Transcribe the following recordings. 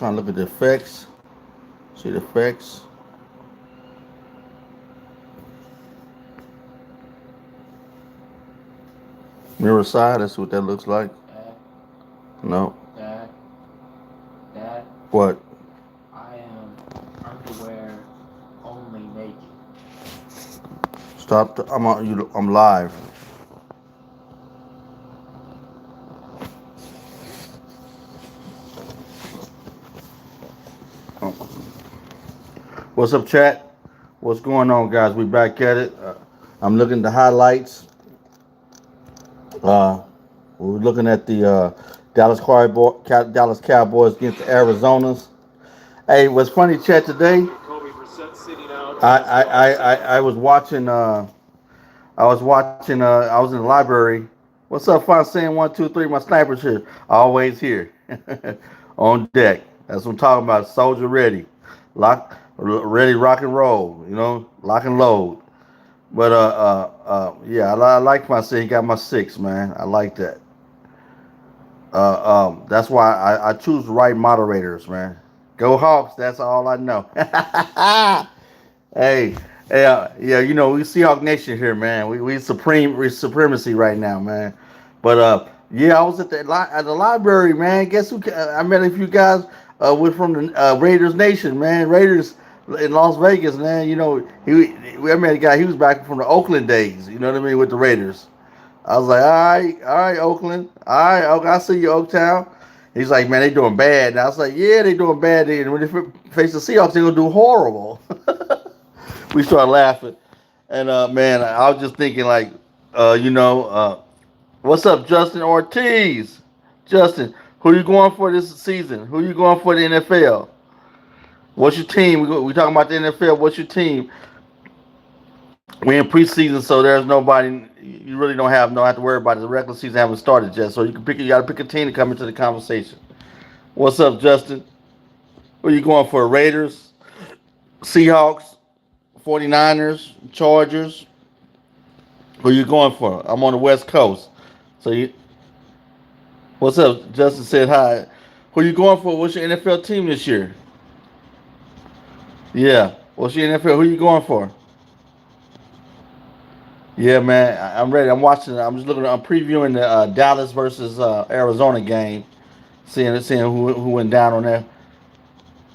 trying to look at the effects. See the effects. Mirror side. That's what that looks like. Dad, No. Dad, Dad, What? I am underwear only naked. Stop. I'm on you. I'm live. Oh. What's up, chat? What's going on, guys? We back at it. I'm looking at the highlights. Uh, we're looking at the Dallas Cowboys against the Arizonas. Hey, what's funny, chat? Today, I was watching. I was in the library. What's up, Fontaine? 1, 2, 3. My sniper's here. Always here, on deck. That's what I'm talking about. Soldier ready, ready, rock and roll. Lock and load. But yeah, I like my city. He got my 6, man. I like that. That's why I choose the right moderators, man. Go Hawks. That's all I know. Hey, hey, yeah, we Seahawk Nation here, man. We supremacy right now, man. But yeah, I was at the library, man. Guess who? I met a few guys. We're from the Raiders Nation, man. Raiders in Las Vegas, man. I met a guy. He was back from the Oakland days. You know what I mean, with the Raiders. I was like, all right, Oakland. All right, Oak, I see you, Oaktown. He's like, man, they doing bad. And I was like, yeah, they doing bad. And when they face the Seahawks, they gonna do horrible. We started laughing, and man, I was just thinking like, what's up, Justin Ortiz? Justin, who you going for this season? Who you going for the NFL? What's your team? We talking about the NFL. What's your team? We in preseason, so there's nobody. You really don't have to worry about it. The regular season haven't started yet, so you can pick. You got to pick a team to come into the conversation. What's up, Justin? Who you going for? Raiders, Seahawks, 49ers, Chargers. Who you going for? I'm on the West Coast. So what's up? Justin said hi. Who you going for? What's your NFL team this year? Yeah. What's your NFL? Who you going for? Yeah, man. I'm ready. I'm watching. I'm just looking. I'm previewing the Dallas versus Arizona game. Seeing who went down on there.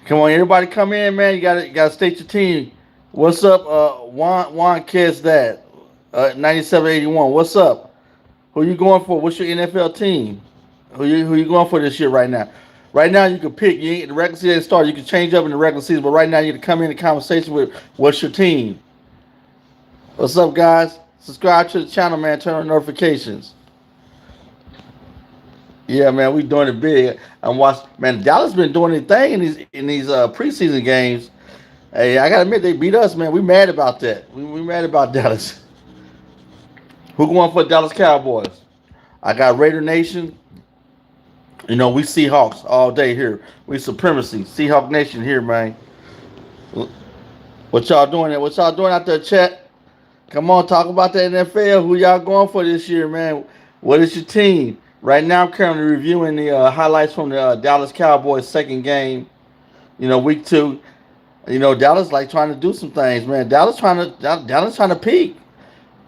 Come on, everybody, come in, man. You gotta state your team. What's up, Juan Kids that 9781? What's up? Who you going for? What's your NFL team? Who you going for this year right now? Right now you can pick. You ain't the regular season start. You can change up in the regular season, but right now you can come in the conversation with what's your team. What's up, guys? Subscribe to the channel, man. Turn on notifications. Yeah, man, we doing it big. I'm watching. Man, Dallas been doing their thing in these preseason games. Hey, I gotta admit they beat us, man. We mad about that. We mad about Dallas. Who going for Dallas Cowboys? I got Raider Nation. We Seahawks all day here. We supremacy. Seahawk Nation here, man. What y'all doing there? What y'all doing out there, chat? Come on, talk about the NFL. Who y'all going for this year, man? What is your team? Right now, I'm currently reviewing the highlights from the Dallas Cowboys second game. Week 2. Dallas like trying to do some things, man. Dallas trying to peak.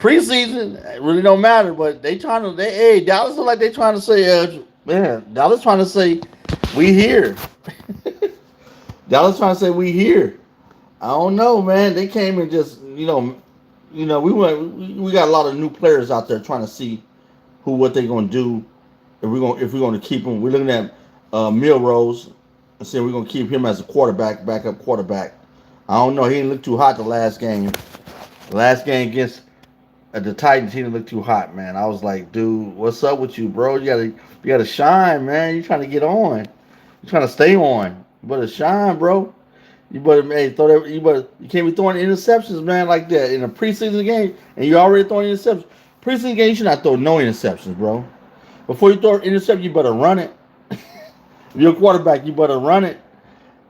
Preseason it really don't matter, but they trying to. Hey, Dallas look like they trying to say, man. Dallas trying to say, we here. Dallas trying to say we here. I don't know, man. They came and just, we got a lot of new players out there trying to see what they gonna do if we're gonna keep him. We're looking at Milrose and saying we're gonna keep him as a quarterback, backup quarterback. I don't know. He didn't look too hot the last game. The last game against the Titans, he didn't look too hot, man. I was like, dude, what's up with you, bro? You gotta shine, man. You trying to get on. You trying to stay on. You better shine, bro. You better, hey, throw that. You can't be throwing interceptions, man, like that in a preseason game, and you already throwing interceptions. Preseason game, you should not throw no interceptions, bro. Before you throw an interception, you better run it. If you're a quarterback, you better run it.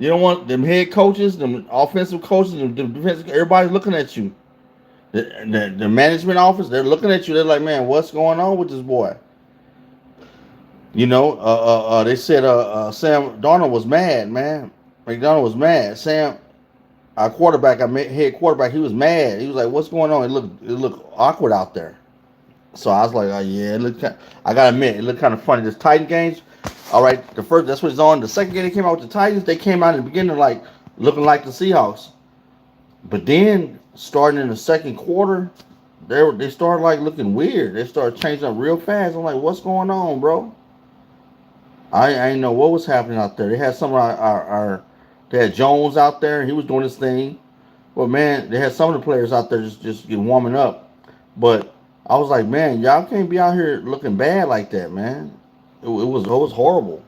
You don't want them head coaches, them offensive coaches, them defensive. Everybody's looking at you. The management office, they're looking at you. They're like, man, what's going on with this boy? They said Sam Darnold was mad, man. McDonald was mad. Sam, our quarterback, our head quarterback, he was mad. He was like, "What's going on?" It looked awkward out there. So I was like, "Oh yeah, it looked." I gotta admit, it looked kind of funny. This Titan games, all right. The first, that's what it's on. The second game they came out with the Titans, they came out in the beginning like looking like the Seahawks, but then starting in the second quarter, they started like looking weird. They started changing up real fast. I'm like, "What's going on, bro?" I didn't know what was happening out there. They had some of our they had Jones out there. He was doing his thing. Well, man, they had some of the players out there just get warming up. But I was like, man, y'all can't be out here looking bad like that, man. It was horrible.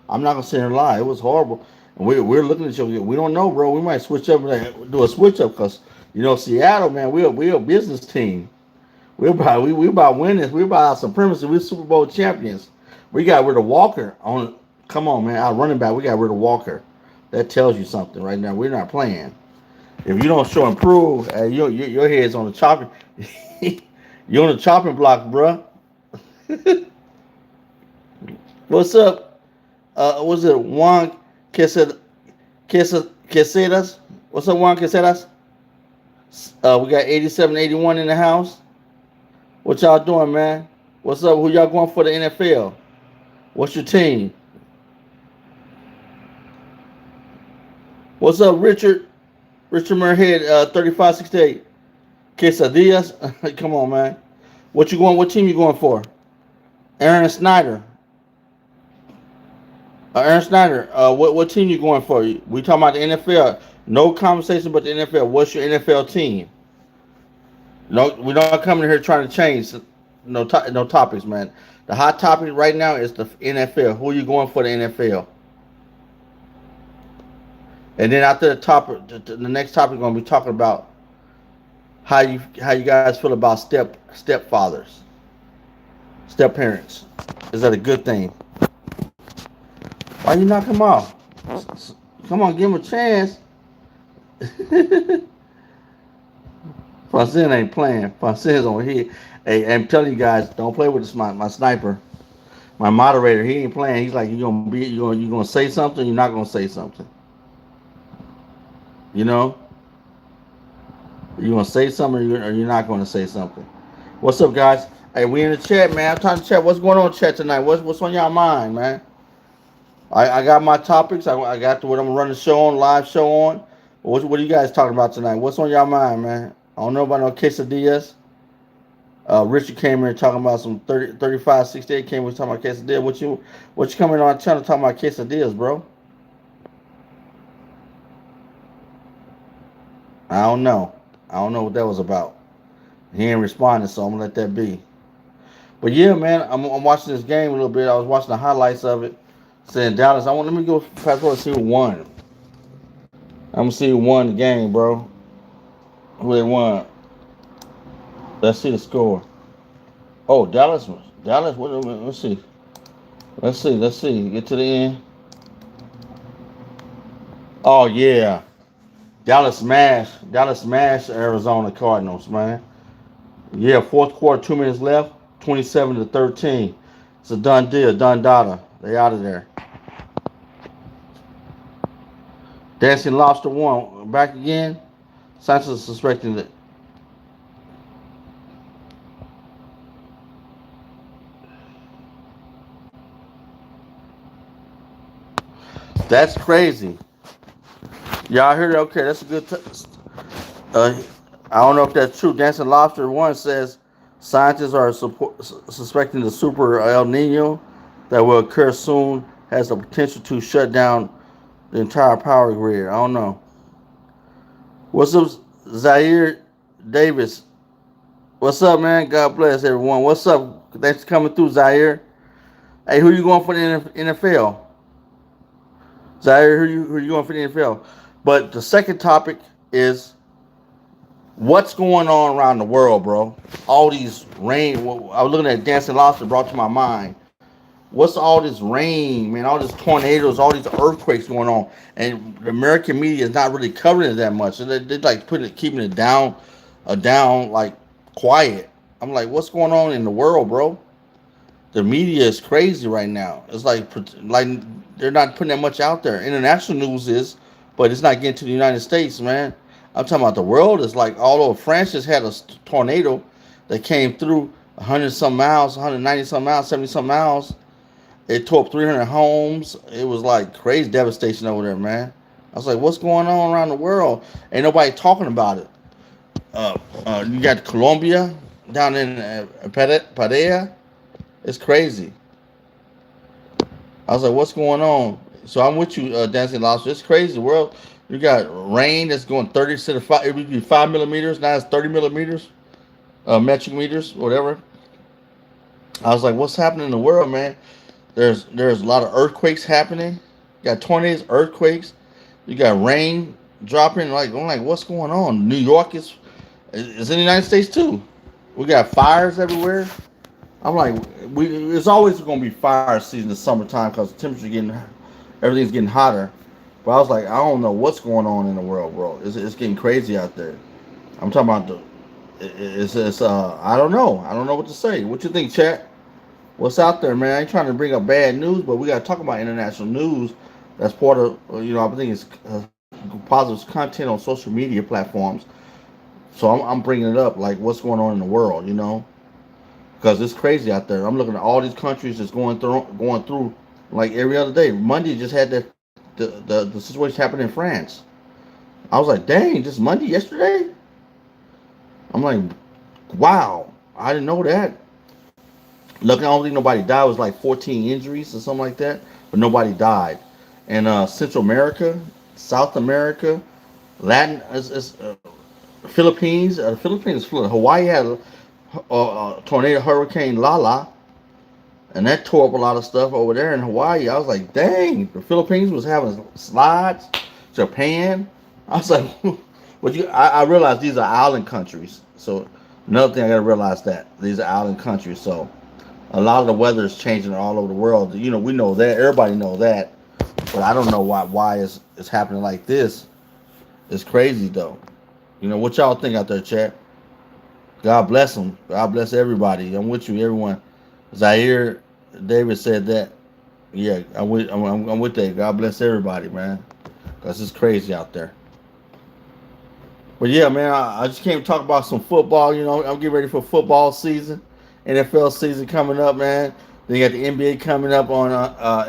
I'm not gonna sit here and lie. It was horrible. And we're looking at you. We don't know, bro. We might switch up and do a switch up because Seattle, man, we're a business team. We about winning. We're about our supremacy. We're Super Bowl champions. We got rid of Walker on. Come on, man, our running back. We got rid of Walker. That tells you something right now. We're not playing. If you don't show improve, your head's on the chopping. You're on the chopping block, bruh. What's up? What's it? Juan Quesedas? What's up, Juan Quesedas? We got 87, 81 in the house. What y'all doing, man? What's up? Who y'all going for the NFL? What's your team? What's up, Richard? Richard Murhead, 3568. Quesadillas? Come on, man. What you going? What team you going for? Aaron Snyder. Aaron Snyder. What team you going for? We talking about the NFL. No conversation but the NFL. What's your NFL team? No, we're not coming here trying to change. No topics, man. The hot topic right now is the NFL. Who are you going for the NFL? And then after the topic, the next topic we're gonna be talking about how you guys feel about stepfathers, step parents. Is that a good thing? Why you knock him off? Come on, give him a chance. Fonsin ain't playing. Fonsin's on here. Hey, I'm telling you guys, don't play with this, my sniper, my moderator. He ain't playing. He's like, you gonna say something. You're not gonna say something. You know, you gonna say something or you're not gonna say something. What's up, guys? Hey, we in the chat, man. I'm trying to chat. What's going on, chat tonight? What's on y'all mind, man? I got my topics. I got what I'm gonna run the show on, live show on. What are you guys talking about tonight? What's on y'all mind, man? I don't know about no quesadillas. Richard came here talking about some 3568 came here talking about quesadillas. What you coming on channel talking about quesadillas, bro? I don't know. I don't know what that was about. He ain't responding, so I'm gonna let that be. But yeah, man, I'm watching this game a little bit. I was watching the highlights of it. Saying Dallas, let me go fast forward and see who won. I'm gonna see who won the game, bro. Who they won? Let's see the score. Oh, Dallas. Dallas. Let's see. Let's see. Get to the end. Oh yeah, Dallas smashed. Dallas smashed Arizona Cardinals, man. Yeah, fourth quarter, 2 minutes left. 27-13. It's a done deal. Done data. They out of there. Dancing Lobster won. Back again. Sanchez suspecting that. That's crazy. Y'all heard it? Okay, that's a good. Uh, I don't know if that's true. Dancing Lobster one says scientists are suspecting the super El Nino that will occur soon has the potential to shut down the entire power grid. I don't know. What's up, Zaire Davis? What's up, man? God bless everyone. What's up? Thanks for coming through, Zaire. Hey, who you going for the NFL? Zaire, who you going for the NFL? But the second topic is what's going on around the world, bro. All these rain. I was looking at Dancing Lobster, brought to my mind. What's all this rain, man? All these tornadoes, all these earthquakes going on, and the American media is not really covering it that much. And they're like keeping it down, like quiet. I'm like, what's going on in the world, bro? The media is crazy right now. It's like they're not putting that much out there. International news is, but it's not getting to the United States, man. I'm talking about the world. It's like all over. France just had a tornado that came through 100 some miles, 190 some miles, 70 some miles. It tore up 300 homes. It was like crazy devastation over there, man. I was like, what's going on around the world? Ain't nobody talking about it. You got Colombia down in Padilla. It's crazy. I was like, what's going on? So I'm with you, Dancing Lobster. It's crazy. The world, you got rain that's going 30 instead of 5, it would be 5 millimeters. Now it's 30 millimeters, metric meters, whatever. I was like, what's happening in the world, man? There's a lot of earthquakes happening. You got tornadoes, earthquakes. You got rain dropping. Like I'm like, what's going on? New York is in the United States too. We got fires everywhere. I'm like, it's always going to be fire season in the summertime because the temperature getting, everything's getting hotter. But I was like, I don't know what's going on in the world, bro. It's getting crazy out there. I'm talking about it's I don't know. I don't know what to say. What you think, chat? What's out there, man? I ain't trying to bring up bad news, but we got to talk about international news. That's part of, I think it's positive content on social media platforms. So I'm bringing it up, like what's going on in the world. Because it's crazy out there. I'm looking at all these countries that's going through like every other day. Monday just had the situation happen in France. I was like, dang, just Monday yesterday. I'm like, wow, I didn't know that. Luckily, I don't think nobody died. It was like 14 injuries or something like that, but nobody died. And Central America, South America, Latin, Philippines, the Philippines, Florida, Hawaii had a tornado, Hurricane Lala, and that tore up a lot of stuff over there in Hawaii. I was like, dang, the Philippines was having slides. Japan, I was like, but I realized these are island countries. So another thing I got to realize that these are island countries. So a lot of the weather is changing all over the world. We know that. Everybody know that. But I don't know why it's happening like this. It's crazy though. What y'all think out there, chat? God bless them. God bless everybody. I'm with you, everyone. Zaire David said that. Yeah, I'm with that. God bless everybody, man. Cause it's crazy out there. But yeah, man, I just came to talk about some football. I'm getting ready for football season, NFL season coming up, man. Then you got the NBA coming up on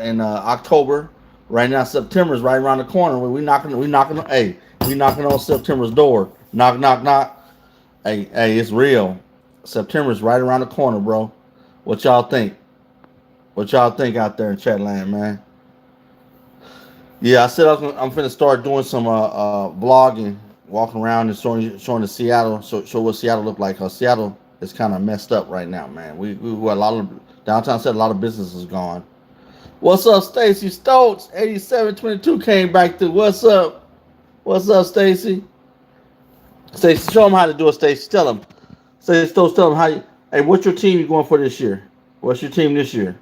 in October. Right now, September is right around the corner. We knocking on September's door. Knock, knock, knock. Hey, it's real. September's right around the corner, bro. What y'all think? What y'all think out there in Chatland, man? Yeah, I said I'm finna start doing some vlogging, walking around and showing the Seattle, show what Seattle look like. Cause Seattle is kind of messed up right now, man. We got a lot of downtown. Said a lot of businesses gone. What's up, Stacy Stokes? 8722 came back through. What's up? What's up, Stacy? Stacy, show them how to do it. Stacy, tell them. Stacy Stokes, tell them how you. Hey, what's your team you going for this year? What's your team this year?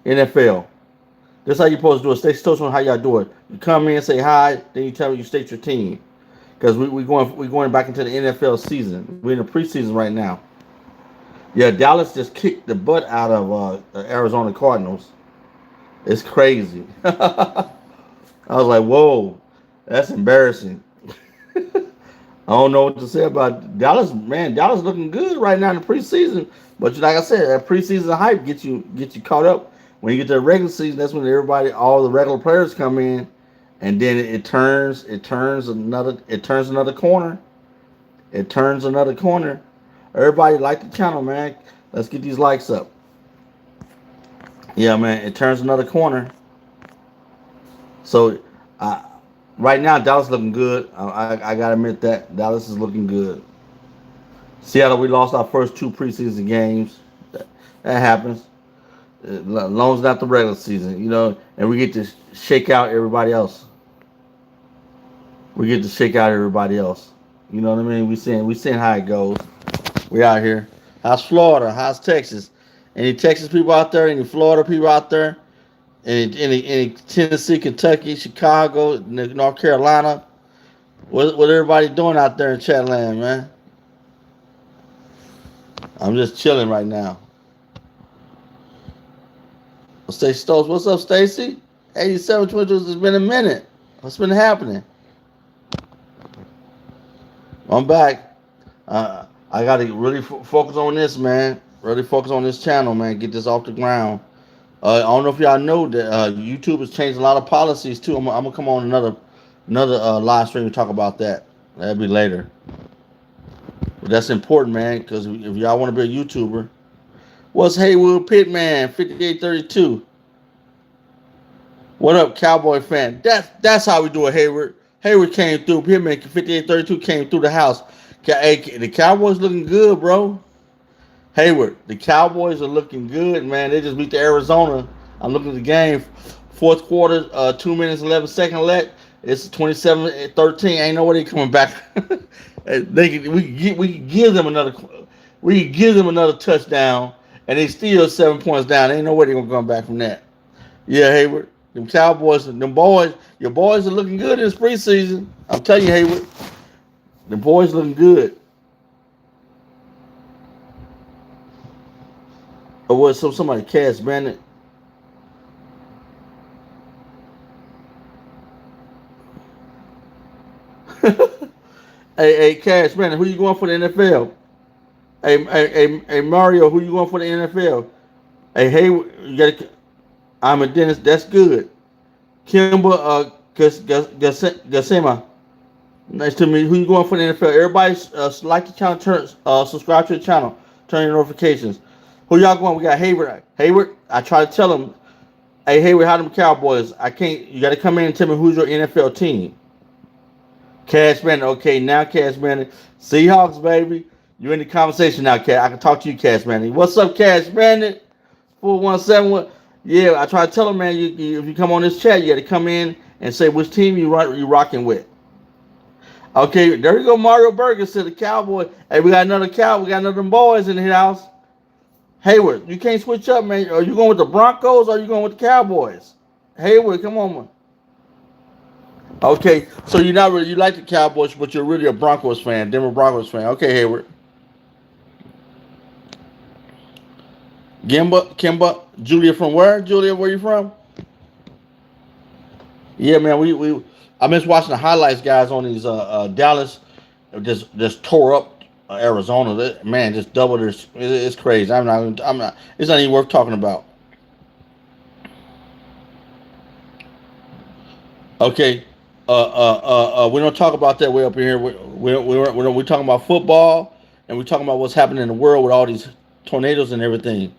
NFL. That's how you supposed to do it. Stay still on how y'all do it. You come in, say hi, then you tell me you state your team. Because we going back into the NFL season. We're in the preseason right now. Yeah, Dallas just kicked the butt out of the Arizona Cardinals. It's crazy. I was like, whoa, that's embarrassing. I don't know what to say about Dallas. Man, Dallas looking good right now in the preseason. But like I said, that preseason hype get you caught up. When you get to the regular season, that's when all the regular players come in, and then it turns another corner. It turns another corner. Everybody like the channel, man. Let's get these likes up. Yeah, man, it turns another corner. So, uh, right now Dallas looking good. I gotta admit that Dallas is looking good. Seattle, we lost our first two preseason games. That happens. As long as not the regular season, and we get to shake out everybody else. We get to shake out everybody else. You know what I mean? We seeing how it goes. We out here. How's Florida? How's Texas? Any Texas people out there? Any Florida people out there? Any Tennessee, Kentucky, Chicago, North Carolina? What everybody doing out there in Chatland, man? I'm just chilling right now. Stacey Stokes, what's up, Stacy? 8722, it's been a minute. What's been happening? I'm back. I got to really focus on this, man. Really focus on this channel, man. Get this off the ground. I don't know if y'all know that YouTube has changed a lot of policies too. I'm gonna come on another live stream and talk about that. That'll be later. But that's important, man, because if y'all want to be a YouTuber, what's Haywood Pitman 5832? What up, Cowboy fan? That's how we do it, Hayward. Hayward came through. Pitman 5832 came through the house. Hey, the Cowboys looking good, bro. Hayward, the Cowboys are looking good, man. They just beat the Arizona. I'm looking at the game. Fourth quarter, 2 minutes, 11 seconds left. It's 27-13. Ain't no way they coming back. We could give them another touchdown, and they still 7 points down. Ain't no way they gonna come back from that. Yeah, Hayward. Them Cowboys, your boys are looking good in this preseason. I'm telling you, Hayward. The boys looking good. Or was somebody Cash Bandit? Hey, Cash Bandit, who you going for the NFL? Hey, Mario, who you going for the NFL? Hey, you got. I'm a dentist. That's good. Kimba Gasema. Nice to meet you. Who you going for the NFL? Everybody like the channel, subscribe to the channel, turn your notifications. Who y'all going? We got Hayward. Hayward, I try to tell him, hey, Hayward, how them Cowboys? I can't. You got to come in and tell me who's your NFL team. Cash Bandit. Okay, now Cash Bandit. Seahawks, baby. You in the conversation now, Cash. I can talk to you, Cash Bandit. What's up, Cash Bandit? 4171. Yeah, I try to tell him, man, if you come on this chat, you got to come in and say which team you rocking with. Okay, there you go. Mario Burger said the Cowboy. Hey, we got another cow. We got another boys in the house. Hayward, you can't switch up, man. Are you going with the Broncos or are you going with the Cowboys? Hayward, come on, man. Okay, so you're not really, you like the Cowboys, but you're really a Broncos fan, Denver Broncos fan. Okay, Hayward. Kimba, Julia from where? Julia, where you from? Yeah, man, I miss watching the highlights, guys, on these Dallas just tore up Arizona. Man, just doubled their. It's crazy. I'm not. It's not even worth talking about. Okay, we don't talk about that way up in here. We're talking about football, and we're talking about what's happening in the world with all these tornadoes and everything.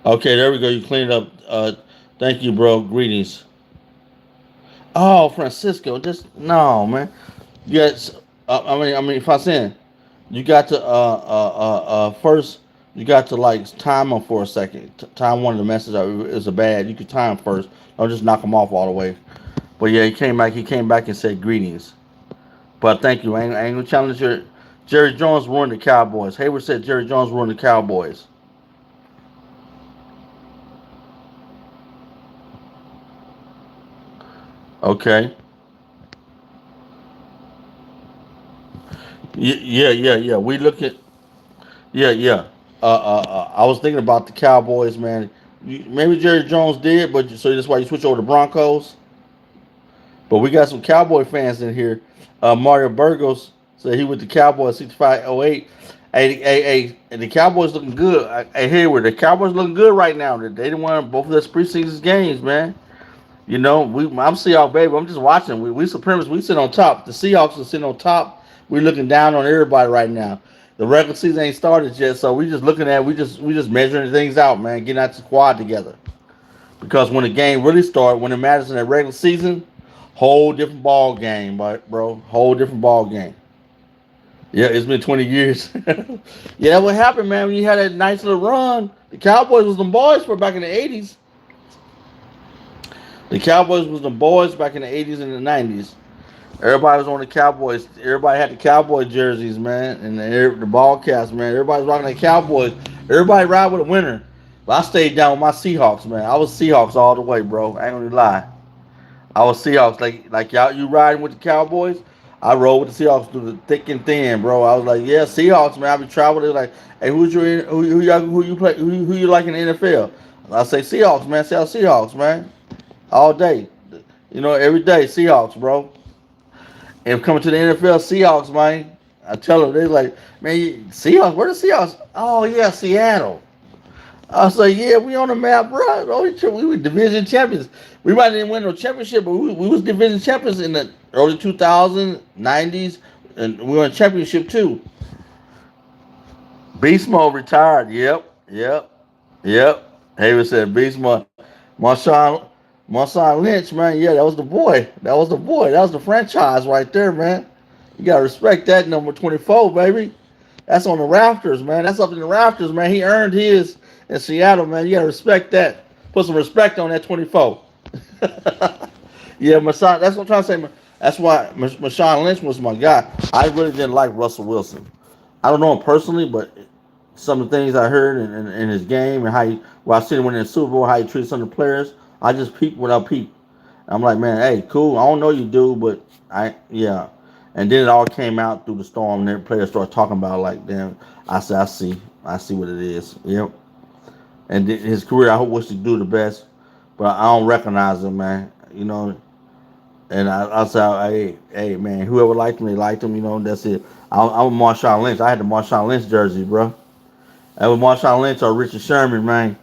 Okay, there we go. You cleaned it up. Thank you, bro. Greetings. Oh, Francisco, just no, man. Yes, if I saying you got to first, you got to like time them for a second. Time one of the messages is a bad. You could time first. Don't just knock them off all the way. But yeah, he came back. He came back and said greetings. But thank you. I ain't gonna challenge your. Jerry Jones ruined the Cowboys. Hayward said Jerry Jones ruined the Cowboys. Okay. Yeah. We look at yeah. I was thinking about the Cowboys, man. Maybe Jerry Jones did, but so that's why you switch over to Broncos. But we got some Cowboy fans in here. Mario Burgos said he with the Cowboys 6508. And the Cowboys looking good. Hey, Hayward, the Cowboys looking good right now. They didn't win both of their preseason games, man. You know, I'm Seahawks, baby. I'm just watching. We supremacists. We sit on top. The Seahawks are sitting on top. We're looking down on everybody right now. The regular season ain't started yet, so we just looking at we just measuring things out, man. Getting out the squad together. Because when the game really starts, when it matters in the regular season, whole different ball game, bro. Whole different ball game. Yeah, it's been 20 years. Yeah, what happened, man? When you had that nice little run, the Cowboys was them boys for back in the 80s. The Cowboys was the boys back in the 80s and the 90s. Everybody was on the Cowboys. Everybody had the Cowboy jerseys, man, and the ball cast, man. Everybody's rocking the Cowboys. Everybody ride with a winner. But I stayed down with my Seahawks, man. I was Seahawks all the way, bro. I ain't gonna lie. I was Seahawks. Like y'all, you riding with the Cowboys? I rode with the Seahawks through the thick and thin, bro. I was like, yeah, Seahawks, man. I be traveling. They're like, hey, who you play who you like in the NFL? I say Seahawks, man. Say Seahawks, man. All day, every day Seahawks, bro. And coming to the NFL, Seahawks, man. I tell them they like, man, Seahawks. Where the Seahawks? Oh yeah, Seattle. I was like, yeah, we on the map, bro. We were division champions. We might didn't win no championship, but we was division champions in the early 2000s, 90s, and we won a championship too. Beast Mode retired. Yep. Haven said Beast Mode. Marshawn Lynch, man. Yeah, that was the boy. That was the boy. That was the franchise right there, man. You gotta respect that number 24, baby. That's on the rafters, man. That's up in the rafters, man. He earned his in Seattle, man. You gotta respect that. Put some respect on that 24. Yeah, Marshawn. That's what I'm trying to say. That's why Marshawn Lynch was my guy. I really didn't like Russell Wilson. I don't know him personally, but some of the things I heard in his game and how he, while I seen him winning the Super Bowl, how he treated some of the players, I just peeped without peep. I'm like, man, hey, cool. I don't know you, dude, but yeah. And then it all came out through the storm, and the players started talking about it, like, damn. I said, I see what it is. Yep. And his career, I hope wish to do the best, but I don't recognize him, man. And I said, hey, man, whoever liked him, they liked him. That's it. I'm a Marshawn Lynch. I had the Marshawn Lynch jersey, bro. That was Marshawn Lynch or Richard Sherman, man.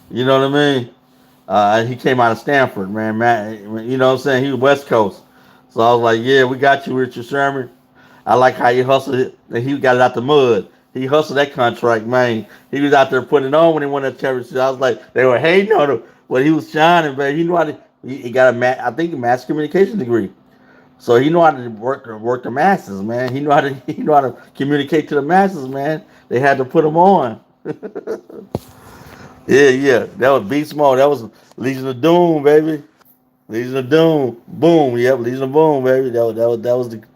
You know what I mean? He came out of Stanford, man. Matt, you know what I'm saying? He was West Coast. So I was like, yeah, we got you, Richard Sherman. I like how he hustled it. He got it out the mud. He hustled that contract, man. He was out there putting it on when he won that championship. I was like, they were hating on him. Well, he was shining, man. He knew how to. He got I think, a mass communication degree. So he knew how to work the masses, man. He knew how to communicate to the masses, man. They had to put him on. Yeah. That was Beast Mode. That was Legion of Doom, baby. Legion of Doom. Boom. Yep, Legion of Boom, baby. That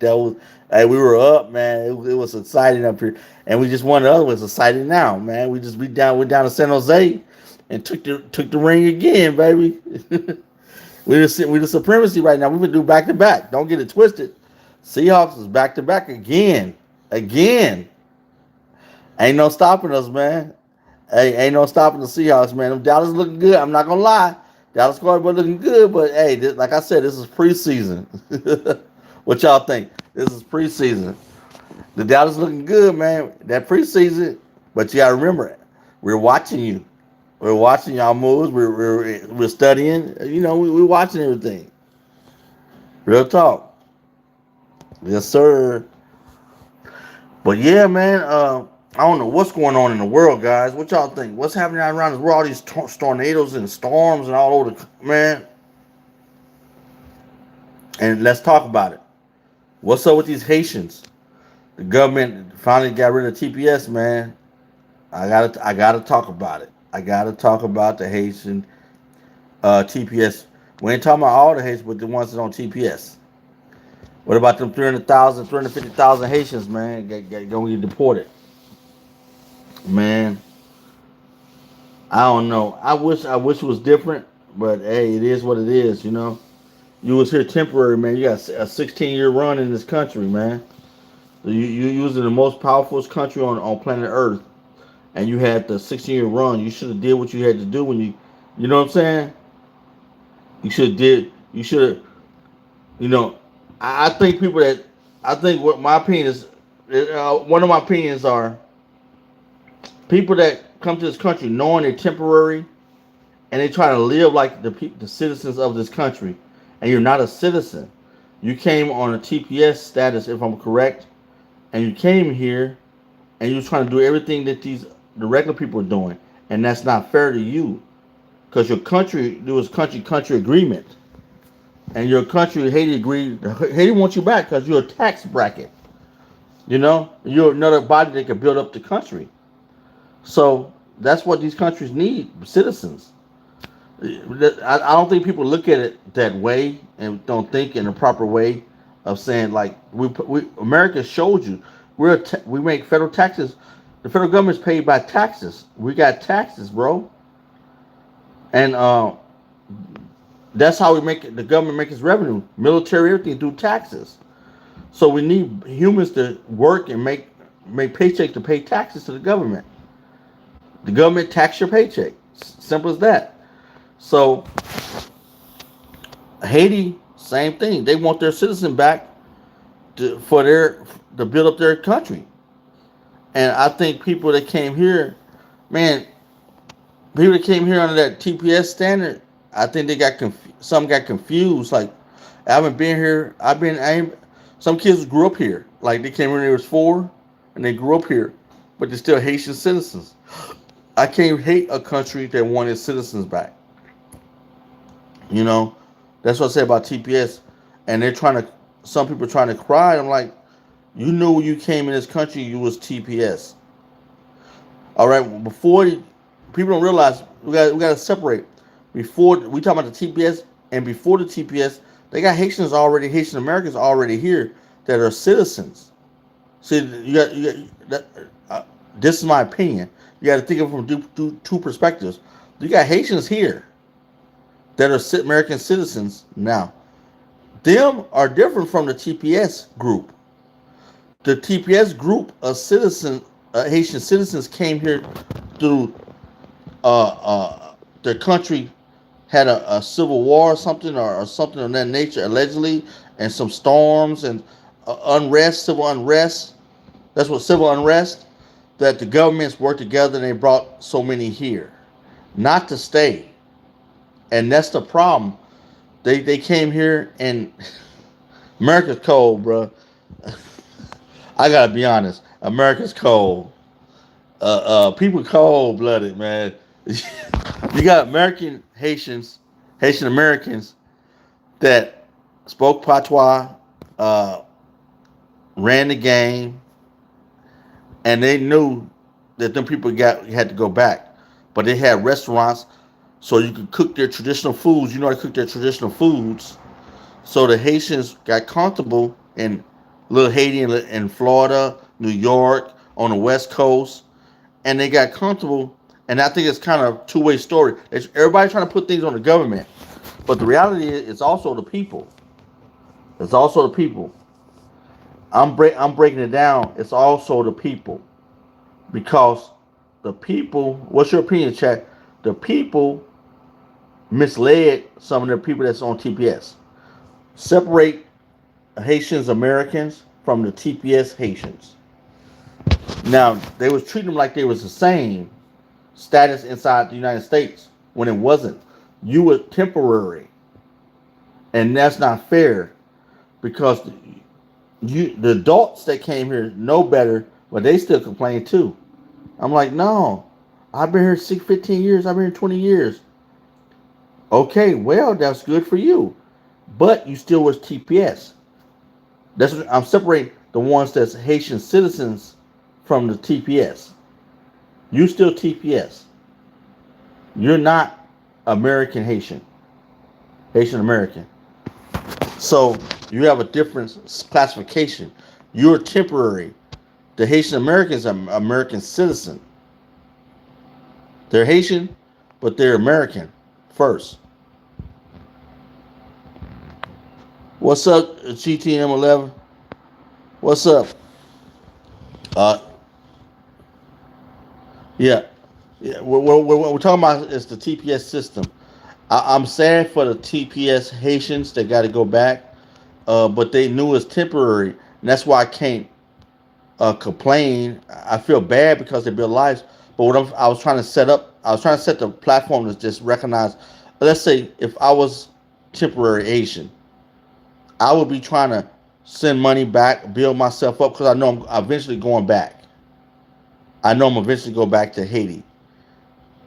was. Hey, we were up, man. It was exciting up here, and we just won the other one. It's exciting now, man. We're down to San Jose, and took the ring again, baby. We the supremacy right now. We would do back to back. Don't get it twisted. Seahawks is back to back again. Ain't no stopping us, man. Hey, ain't no stopping the Seahawks, man. Them Dallas looking good. I'm not gonna lie. Dallas squad looking good, but hey, like I said, this is preseason. What y'all think? This is preseason. The Dallas looking good, man. That preseason, but you gotta remember, we're watching you. We're watching y'all moves. We're studying. We're watching everything. Real talk. Yes, sir. But yeah, man. I don't know what's going on in the world, guys. What y'all think? What's happening around the world? All these tornadoes and storms and all over the man. And let's talk about it. What's up with these Haitians? The government finally got rid of TPS, man. I gotta talk about it. I gotta talk about the Haitian TPS. We ain't talking about all the Haitians, but the ones that on TPS. What about them 300,000, 350,000 Haitians, man? Gonna get deported, man. I don't know. I wish it was different, but hey, it is what it is. You was here temporary, man. You got a 16-year run in this country, man. You was in the most powerful country on planet Earth, and you had the 16-year run. You should have did what you had to do when you know what I'm saying. You should have did. You should have. You know, I think people that I think what my opinion is. One of my opinions are people that come to this country knowing they're temporary and they try to live like the citizens of this country, and you're not a citizen. You came on a TPS status, if I'm correct, and you came here and you're trying to do everything that the regular people are doing, and that's not fair to you because your country there was country agreement, and your country Haiti agreed. Haiti wants you back because you're a tax bracket. You're another body that can build up the country. So that's what these countries need: citizens. I don't think people look at it that way and don't think in a proper way of saying like we America showed you we make federal taxes. The federal government's paid by taxes. We got taxes, bro, and that's how we make it, the government make its revenue, military, everything through taxes. So we need humans to work and make paycheck to pay taxes to the government. The government tax your paycheck. Simple as that. So Haiti, same thing. They want their citizen back for their to build up their country. And I think people that came here, man, people that came here under that TPS standard, I think they got some got confused. Like I haven't been here. Some kids grew up here. Like they came here when they was 4, and they grew up here, but they're still Haitian citizens. I can't hate a country that wanted citizens back. You know, that's what I say about TPS. And they're trying to. Some people are trying to cry. I'm like, you knew when you came in this country, you was TPS. All right, before people don't realize we got to separate. Before we talk about the TPS and before the TPS, they got Haitian Americans already here that are citizens. See, you got that. This is my opinion. You got to think of it from two perspectives. You got Haitians here that are American citizens now. Them are different from the TPS group. The TPS group of Haitian citizens came here through their country had a civil war or something or something of that nature allegedly, and some storms and civil unrest. That's what civil unrest. That the governments worked together and they brought so many here, not to stay, and that's the problem. They came here and America's cold, bro. I gotta be honest. America's cold. People cold blooded, man. You got Haitian Americans that spoke patois, uh, ran the game, and they knew that them people had to go back. But they had restaurants, so you could cook their traditional foods. You know how to cook their traditional foods. So the Haitians got comfortable in Little Haiti in Florida, New York, on the West Coast, and they got comfortable. And I think it's kind of a two-way story. Everybody trying to put things on the government, but the reality is it's also the people. It's also the people. I'm breaking it down. It's also the people because the people. What's your opinion, Chad? The people misled some of the people that's on TPS. Separate Haitians Americans from the TPS Haitians. Now they was treating them like they was the same status inside the United States when it wasn't. You were temporary, and that's not fair because the adults that came here know better, but they still complain too. I'm like, no, I've been here 15 years. I've been here 20 years. Okay, well, that's good for you, but you still was TPS. That's what I'm separating the ones that's Haitian citizens from the TPS. You still TPS. You're not American Haitian. Haitian American. So you have a different classification. You're temporary. The Haitian Americans are American citizen. They're Haitian, but they're American first. What's up, GTM11? What's up? Uh, yeah, yeah. What we're talking about is the TPS system. I'm sad for the TPS Haitians that got to go back, but they knew it's temporary, and that's why I can't complain. I feel bad because they build lives. But I was trying to set up, I was trying to set the platform to just recognize. Let's say if I was temporary Asian, I would be trying to send money back, build myself up because I know I'm eventually going back. I know I'm eventually go back to Haiti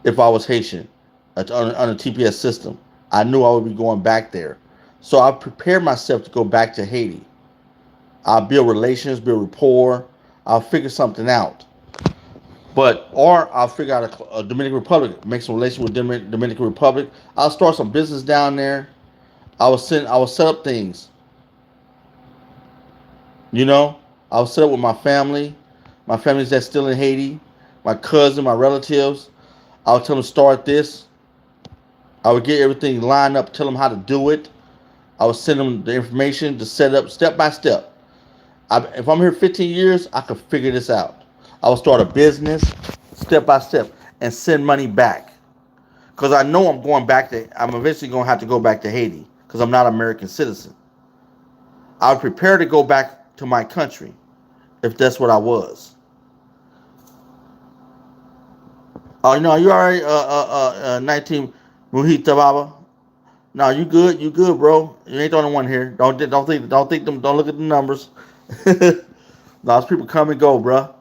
if I was Haitian on a TPS system. I knew I would be going back there. So I prepared myself to go back to Haiti. I'll build relations, build rapport. I'll figure something out. Or I'll figure out a Dominican Republic, make some relation with Dominican Republic. I'll start some business down there. I will set up things. You know, I will set up with my family. My family's that's still in Haiti. My cousin, my relatives. I'll tell them to start this. I would get everything lined up, tell them how to do it. I would send them the information to set up step by step. If I'm here 15 years, I could figure this out. I will start a business step by step and send money back. Because I know I'm eventually going to have to go back to Haiti because I'm not an American citizen. I would prepare to go back to my country if that's what I was. Oh, you already 19 Muhita Baba. No, you good. You good, bro. You ain't the only one here. Don't look at the numbers. No, there's people come and go, bro.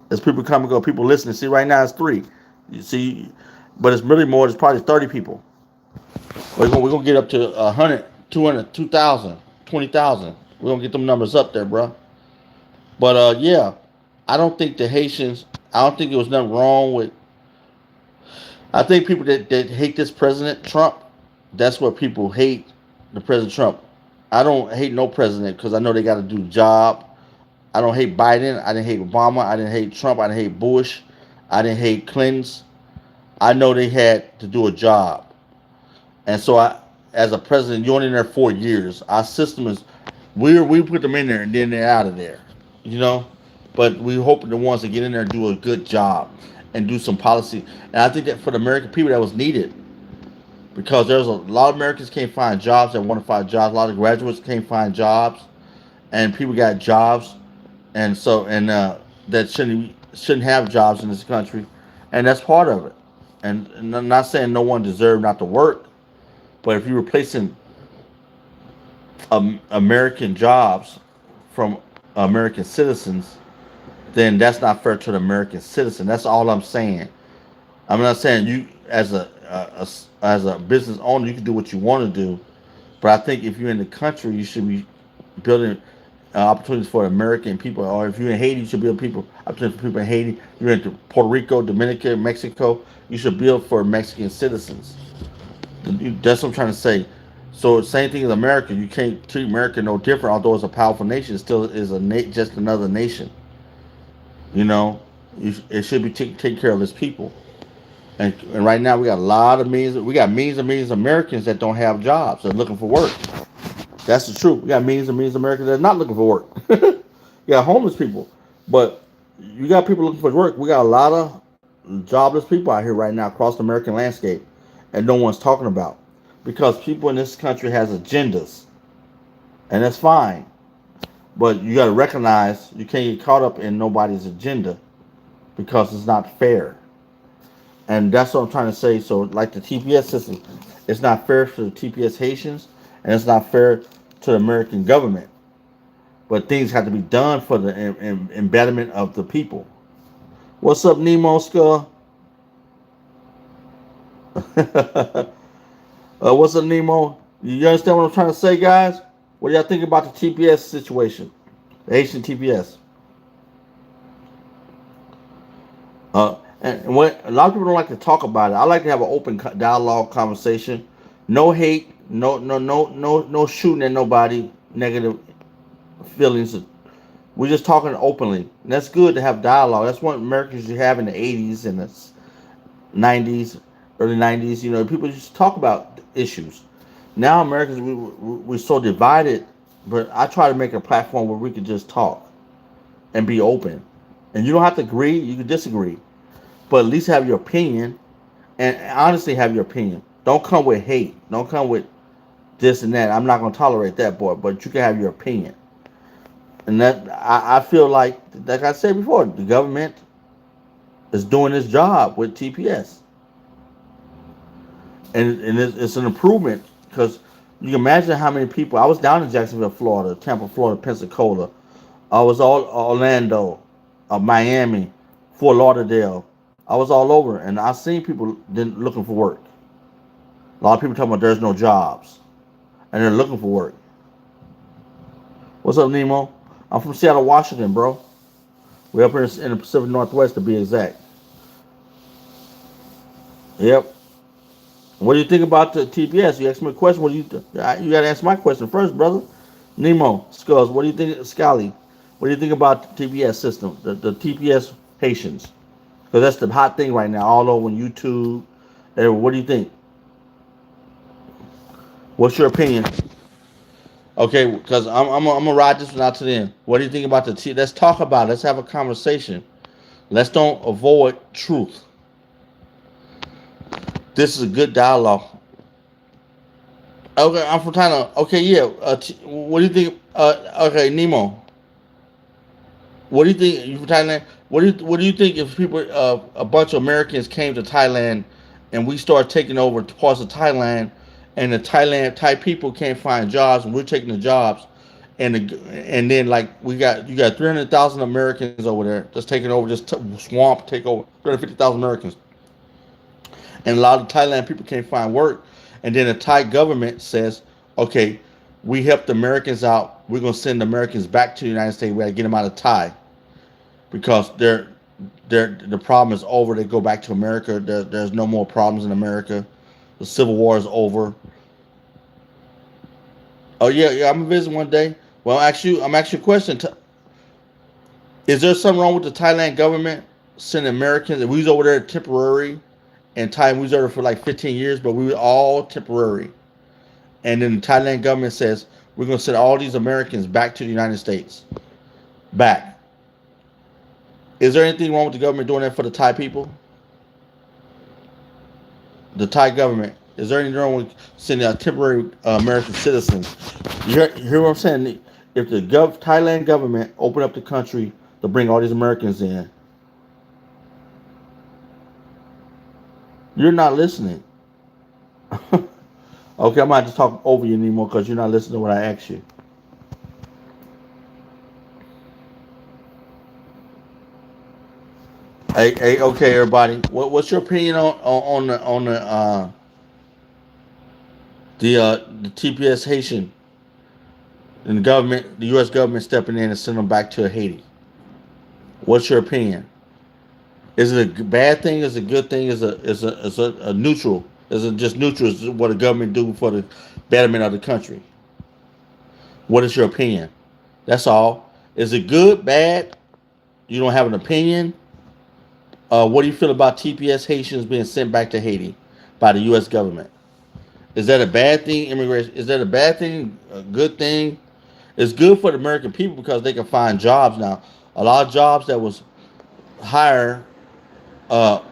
There's people come and go. People listening. See, right now it's 3. You see, but it's really more. It's probably 30 people. We're gonna get up to 100, 200, 2,000, 20,000. We're gonna get them numbers up there, bro. But yeah, I don't think the Haitians. I don't think there was nothing wrong with. I think people that hate this president Trump. That's what people hate the president Trump. I don't hate no president because I know they got to do the job. I don't hate Biden. I didn't hate Obama. I didn't hate Trump. I didn't hate Bush. I didn't hate Clinton's. I know they had to do a job. And so as a president, you're only in there 4 years. Our system is, we put them in there and then they're out of there, you know. But we hope the ones that get in there do a good job and do some policy. And I think that for the American people, that was needed because there's a lot of Americans can't find jobs that want to find jobs. A lot of graduates can't find jobs, and people got jobs, and so that shouldn't have jobs in this country, and that's part of it. And I'm not saying no one deserves not to work, but if you're replacing American jobs from American citizens, then that's not fair to the American citizen. That's all I'm saying. I'm not saying you as a business owner you can do what you want to do, but I think if you're in the country, you should be building opportunities for American people. Or if you're in Haiti, you should build opportunities for people in Haiti. You're in Puerto Rico, Dominican, Mexico. You should build for Mexican citizens. That's what I'm trying to say. So same thing as America. You can't treat America no different. Although it's a powerful nation, it still is just another nation. You know, it should be taking care of its people. And right now we got a lot of millions. We got millions and millions of Americans that don't have jobs. They're looking for work. That's the truth. We got millions and millions of Americans that are not looking for work. You got homeless people, but you got people looking for work. We got a lot of jobless people out here right now across the American landscape, and no one's talking about because people in this country has agendas, and that's fine. But you got to recognize you can't get caught up in nobody's agenda because it's not fair. And that's what I'm trying to say. So, like the TPS system, it's not fair for the TPS Haitians, and it's not fair to the American government. But things have to be done for the embedment of the people. What's up, Nemo Skull? What's up, Nemo? You understand what I'm trying to say, guys? What do y'all think about the TPS situation? The Haitian TPS. And what a lot of people don't like to talk about it. I like to have an open dialogue, conversation. No hate, no shooting at nobody. Negative feelings. We're just talking openly. And that's good to have dialogue. That's what Americans you have in the 80s and the 90s, early 90s. You know, people just talk about issues. Now Americans we're so divided. But I try to make a platform where we can just talk and be open. And you don't have to agree. You can disagree, but at least have your opinion and honestly have your opinion. Don't come with hate. Don't come with this and that. I'm not going to tolerate that, boy. But you can have your opinion. And that I feel like I said before, the government is doing its job with TPS, and it's an improvement because you can imagine how many people. I was down in Jacksonville, Florida, Tampa, Florida, Pensacola. I was all Orlando, Miami, Fort Lauderdale. I was all over, and I seen people looking for work. A lot of people talking about there's no jobs, and they're looking for work. What's up, Nemo? I'm from Seattle, Washington, bro. We're up here in the Pacific Northwest, to be exact. Yep. What do you think about the TPS? You asked me a question. What do you? You got to answer my question first, brother. Nemo, Skulls. What do you think, Scally? What do you think about the TPS system, the TPS Haitians? Because that's the hot thing right now, all over on YouTube. What do you think? What's your opinion? Okay, because I'm gonna ride this one out to the end. What do you think about the T? Let's talk about it. Let's have a conversation. Let's don't avoid truth. This is a good dialogue. Okay, I'm from Thailand. Okay, yeah. What do you think? Okay, Nemo. What do you think? You from Thailand? What do you think if people, a bunch of Americans came to Thailand, and we start taking over parts of Thailand, and the Thai people can't find jobs, and we're taking the jobs, and then like you got 300,000 Americans over there just taking over, just swamp take over 350,000 Americans, and a lot of Thailand people can't find work, and then the Thai government says, okay, we helped the Americans out, we're gonna send the Americans back to the United States, we gotta get them out of Thai because the problem is over. They go back to America. There's no more problems in America. The Civil War is over. Oh yeah, yeah. I'm gonna visit one day. Well, I'm actually a question. Is there something wrong with the Thailand government sending Americans? We was over there temporary, and Thailand we was over there for like 15 years, but we were all temporary. And then the Thailand government says we're gonna send all these Americans back to the United States. Back. Is there anything wrong with the government doing that for the Thai people? The Thai government. Is there anything wrong with sending a temporary American citizens? You hear what I'm saying? If the Thailand government open up the country to bring all these Americans in, you're not listening. Okay, I might just talk over you anymore because you're not listening to what I ask you. Hey, okay, everybody. What's your opinion on the TPS Haitian and the government, the U.S. government stepping in and sending them back to Haiti? What's your opinion? Is it a bad thing? Is it a good thing? Is a neutral? Is it just neutral? Is what the government do for the betterment of the country? What is your opinion? That's all. Is it good, bad? You don't have an opinion. What do you feel about TPS Haitians being sent back to Haiti by the U.S. government? Is that a bad thing? Immigration, is that a bad thing? A good thing? It's good for the American people because they can find jobs now. A lot of jobs that was hire uh,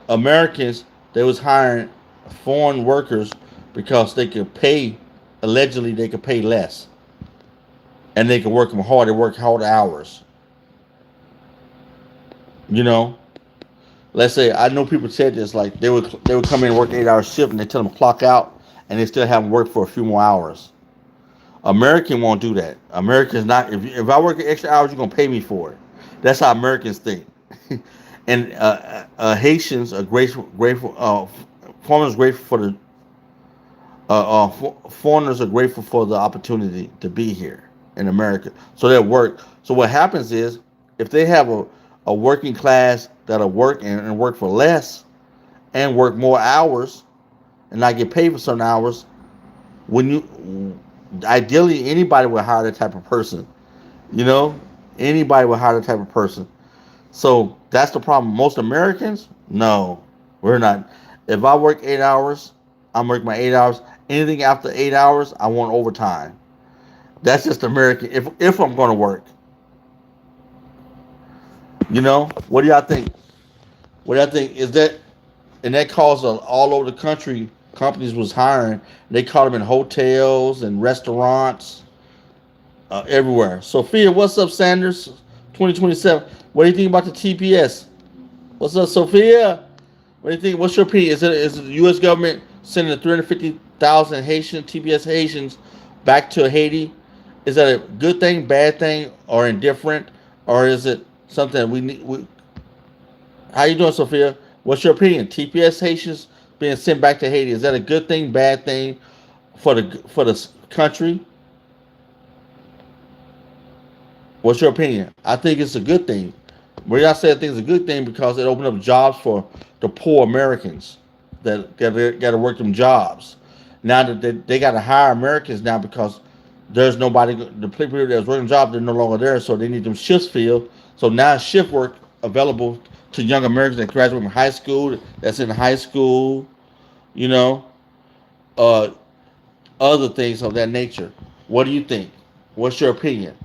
Americans, they was hiring foreign workers because they could pay. Allegedly, they could pay less, and they could work them hard. They work hard hours. You know, let's say I know people said this like they would come in and work 8 hour shift and they tell them to clock out and they still haven't worked for a few more hours. American won't do that. Americans not if I work extra hours you're gonna pay me for it. That's how Americans think. And Haitians are grateful. Foreigners grateful for the foreigners are grateful for the opportunity to be here in America. So they work. So what happens is if they have a working class that'll work and work for less and work more hours and not get paid for certain hours, when you ideally anybody would hire that type of person. You know, anybody would hire that type of person. So that's the problem. Most Americans, no, we're not. If I work 8 hours, I'm working my 8 hours. Anything after 8 hours, I want overtime. That's just American. If I'm going to work, you know, what do y'all think? What do y'all think? Is that and that caused all over the country. Companies was hiring. They caught them in hotels and restaurants, everywhere. Sophia, what's up, Sanders? 2027. What do you think about the TPS? What's up, Sophia? What do you think? What's your opinion? Is the U.S. government sending the 350,000 Haitian TPS Haitians back to Haiti? Is that a good thing, bad thing, or indifferent, or is it something that we need? How you doing, Sophia? What's your opinion? TPS Haitians being sent back to Haiti, is that a good thing, bad thing for the country? What's your opinion? I think it's a good thing. Where I say I think it's a good thing because it opened up jobs for the poor Americans that got to work them jobs. Now that they got to hire Americans now because there's nobody. The people that was working jobs they're no longer there, so they need them shifts filled. So now shift work available to young Americans that graduate from high school, that's in high school, you know, uh, other things of that nature. What do you think? What's your opinion?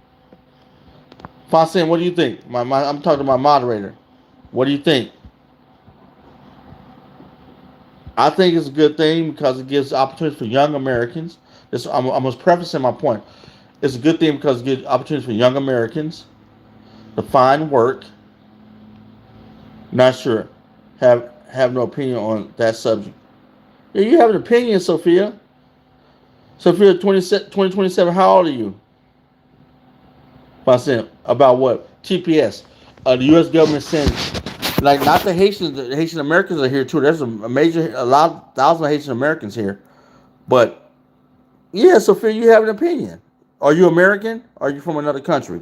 Fonsen, what do you think? I'm talking to my moderator. What do you think? I think it's a good thing because it gives opportunities for young Americans. I'm just prefacing my point. It's a good thing because it gives opportunities for young Americans to find work. Not sure. Have no opinion on that subject. Yeah, you have an opinion, Sophia. Sophia, 2027, how old are you? About what? TPS. The U.S. government sent, like, not the Haitian Americans are here too. There's a lot, thousand Haitian Americans here. But yeah, Sophia, you have an opinion. Are you American? Or are you from another country?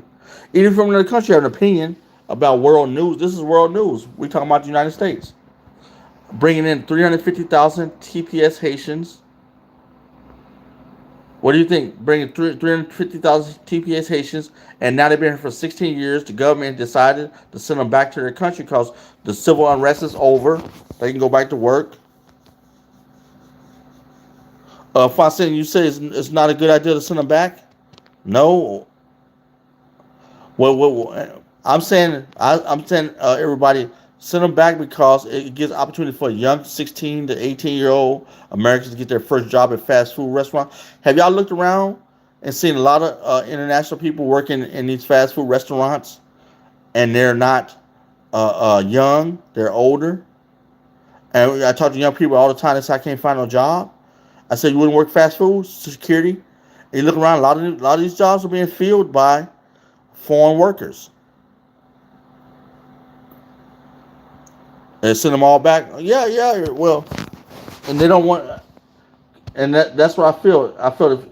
Even from another country, you have an opinion about world news. This is world news. We talking about the United States bringing in 350,000 TPS Haitians. What do you think? Bringing 350,000 TPS Haitians, and now they've been here for 16 years. The government decided to send them back to their country because the civil unrest is over. They can go back to work. Fontaine, you say it's not a good idea to send them back? No. I'm saying everybody send them back because it gives opportunity for young 16 to 18-year-old Americans to get their first job at fast food restaurants. Have y'all looked around and seen a lot of international people working in these fast food restaurants, and they're not young, they're older. And I talk to young people all the time. They say I can't find no job. I said you wouldn't work fast food security. And you look around, a lot of these jobs are being filled by foreign workers. And send them all back. Yeah, yeah. Well, and they don't want. And that's what I feel. I felt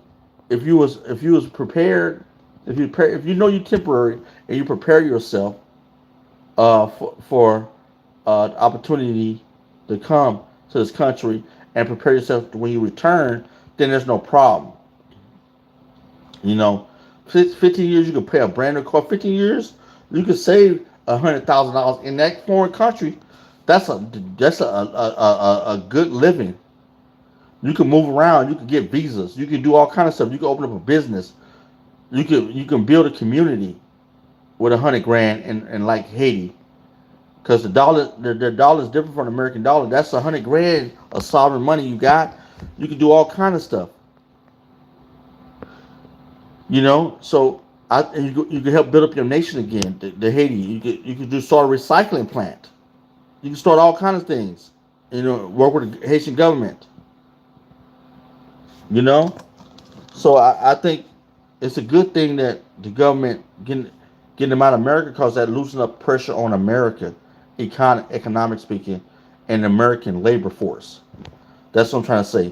if you was prepared, if you know you're temporary and you prepare yourself for opportunity to come to this country and prepare yourself when you return, then there's no problem. You know, 15 years you could pay a brand new car. 15 years you could save $100,000 in that foreign country. That's a good living. You can move around. You can get visas. You can do all kind of stuff. You can open up a business. You can build a community with 100 grand in like Haiti, because the dollar is different from the American dollar. That's 100 grand of sovereign money you got. You can do all kind of stuff. So you can help build up your nation again. The Haiti, you could do start a recycling plant. You can start all kind of things. Work with the Haitian government. You know, so I think it's a good thing that the government getting them out of America, because that loosen up pressure on America, economic speaking, and the American labor force. That's what I'm trying to say.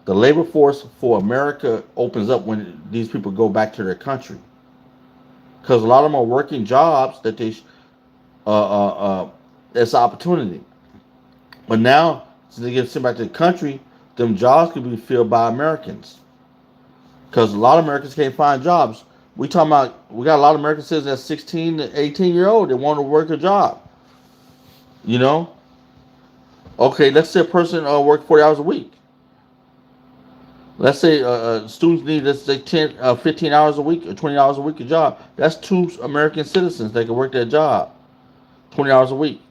The labor force for America opens up when these people go back to their country, because a lot of them are working jobs that it's an opportunity. But now, since they get sent back to the country, them jobs can be filled by Americans, because a lot of Americans can't find jobs. We got a lot of American citizens that's 16 to 18-year-old that want to work a job. You know, okay, let's say a person work 40 hours a week. Let's say students need, let's say 15 hours a week or 20 hours a week a job. That's two American citizens that can work that job 20 hours a week.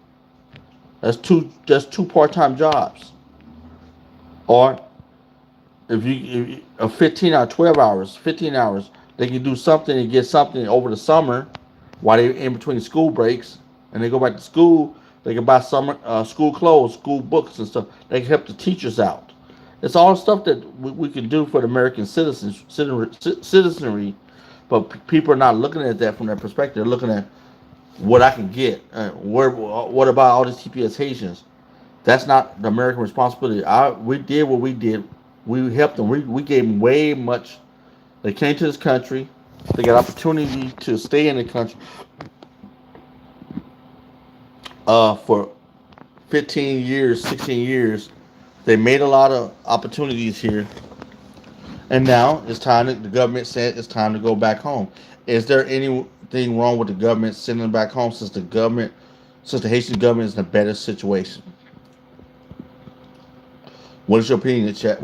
That's two part-time jobs. Or if 15 or 12 hours, 15 hours, they can do something and get something over the summer while they're in between school breaks, and they go back to school. They can buy summer school clothes, school books, and stuff. They can help the teachers out. It's all stuff that we can do for the American citizenry, but people are not looking at that from that perspective. They're looking at what I can get. What about all these TPS Haitians? That's not the American responsibility. We did what we did. We helped them. We gave them way much. They came to this country. They got opportunity to stay in the country for 15 years, 16 years. They made a lot of opportunities here. And now the government said it's time to go back home. Is there anything wrong with the government sending them back home, since the Haitian government is in a better situation? What is your opinion, chat?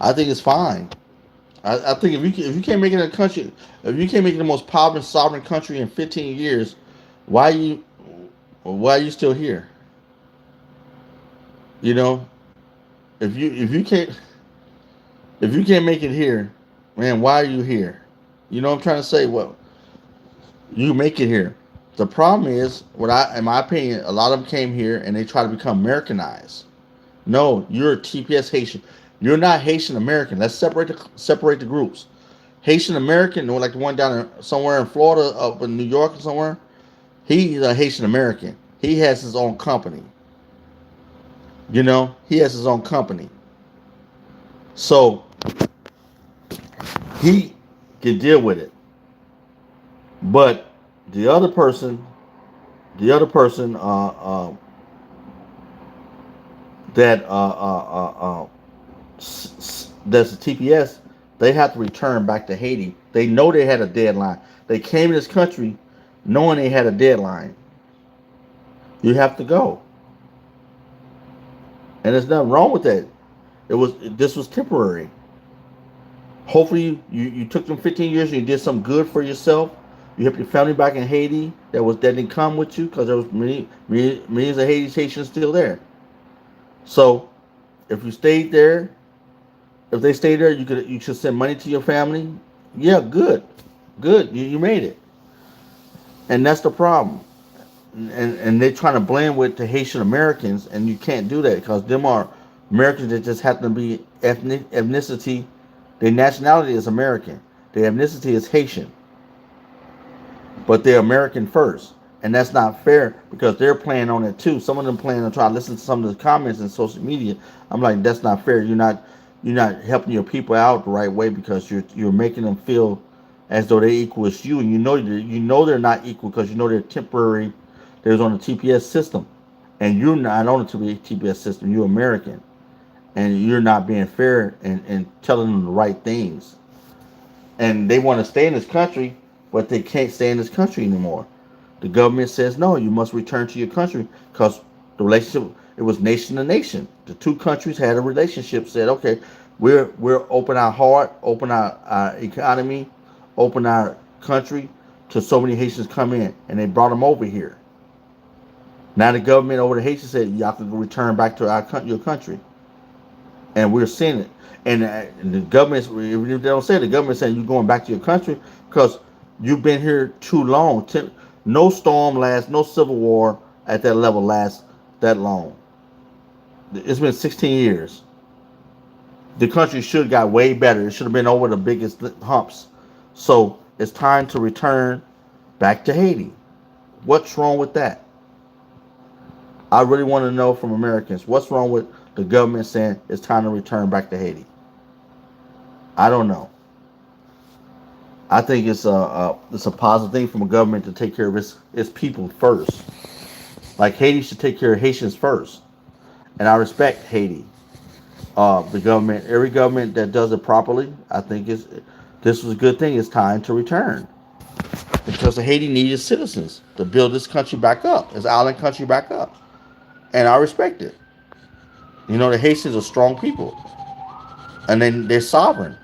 I think it's fine. I think if you can't make it a country, if you can't make it the most powerful sovereign country in 15 years, why you why are you still here? You know, if you can't make it here, man, why are you here? You know what I'm trying to say? Well, you make it here. The problem is, in my opinion, a lot of them came here and they try to become Americanized. No, you're a TPS Haitian. You're not Haitian American. Let's separate the groups. Haitian American, or like the one down somewhere in Florida, up in New York or somewhere. He's a Haitian American. He has his own company. You know, he has his own company. So he can deal with it. But the other person, the other person that that's a TPS, they have to return back to Haiti. They know they had a deadline. They came to this country knowing they had a deadline. You have to go, and there's nothing wrong with that. This was temporary. Hopefully, you took them 15 years and you did some good for yourself. You helped your family back in Haiti that didn't come with you because there was millions of Haitians still there. So if you stayed there, if they stayed there, you should send money to your family. Yeah, good, good. You made it, and that's the problem. And they're trying to blend with the Haitian Americans, and you can't do that because them are Americans that just happen to be ethnicity. Their nationality is American. Their ethnicity is Haitian, but they're American first, and that's not fair because they're playing on it too. Some of them playing on try to listen to some of the comments in social media. I'm like, that's not fair. You're not helping your people out the right way because you're making them feel as though they're equal as you, and you know they're not equal because you know they're temporary. They're on the TPS system, and you're not on the TPS system. You're American, and you're not being fair and telling them the right things. And they want to stay in this country, but they can't stay in this country anymore. The government says no, you must return to your country because the relationship it was nation to nation. The two countries had a relationship. Said okay, we're open our heart, open our economy, open our country to so many Haitians come in, and they brought them over here. Now the government over the Haitians said y'all can return back to your country, and we're seeing it. And the government, even if they don't say it, the government saying you're going back to your country because you've been here too long. No storm lasts, no civil war at that level lasts that long. It's been 16 years. The country should have got way better. It should have been over the biggest humps. So it's time to return back to Haiti. What's wrong with that? I really want to know from Americans what's wrong with the government saying it's time to return back to Haiti. I don't know. I think it's a positive thing from a government to take care of its people first. Like Haiti should take care of Haitians first, and I respect Haiti. The government, every government that does it properly, I think is this was a good thing. It's time to return because Haiti needed citizens to build this country back up, this island country back up, and I respect it. You know, the Haitians are strong people, and then they're sovereign,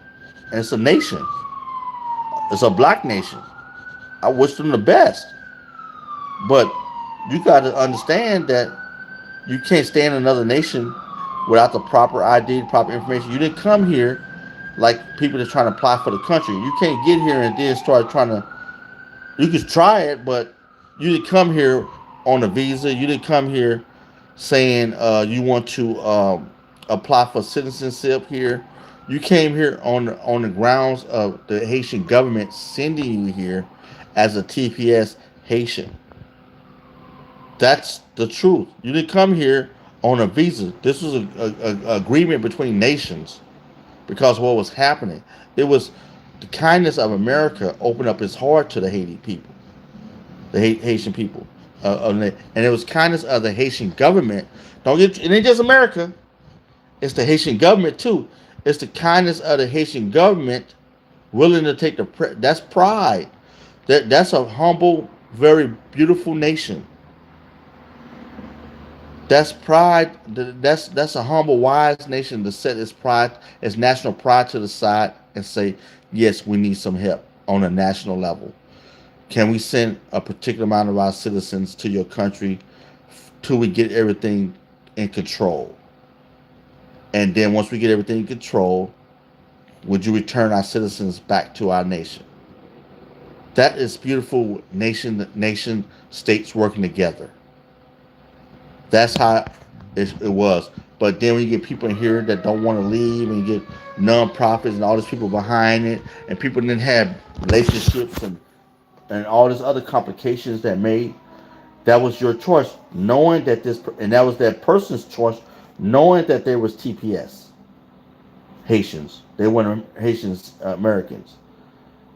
and it's a nation. It's a black nation. I wish them the best, but you got to understand that you can't stay in another nation without the proper ID, proper information. You didn't come here like people that's trying to apply for the country. You can't get here and then start trying to. You can try it, but you didn't come here on a visa. You didn't come here saying you want to apply for citizenship here. You came here on the grounds of the Haitian government sending you here as a TPS Haitian. That's the truth. You didn't come here on a visa. This was a agreement between nations because of what was happening. It was the kindness of America opened up its heart to the Haiti people, the Haitian people, and it was kindness of the Haitian government. Don't get it ain't just America. It's the Haitian government too. It's the kindness of the Haitian government willing to take that's pride. That's a humble, very beautiful nation That's pride. That's a humble, wise nation to set its pride, its national pride to the side and say, yes, we need some help on a national level. Can we send a particular amount of our citizens to your country till we get everything in control? And then once we get everything in control, would you return our citizens back to our nation? That is beautiful nation states working together. That's how it was. But then when you get people in here that don't want to leave, and you get nonprofits and all these people behind it, and people didn't have relationships and all these other complications that made, that was your choice, knowing that and that was that person's choice, knowing that there was TPS Haitians, they weren't Haitians Americans,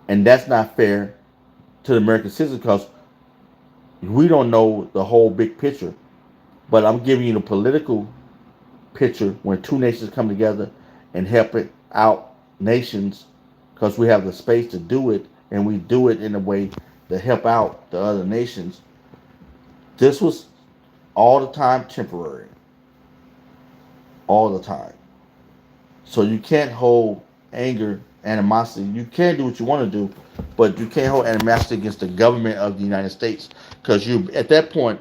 and that's not fair to the American citizens because we don't know the whole big picture. But I'm giving you the political picture when two nations come together and help it out nations because we have the space to do it and we do it in a way to help out the other nations. This was all the time temporary, all the time. So you can't hold anger, animosity. You can do what you want to do, but you can't hold animosity against the government of the United States because you, at that point,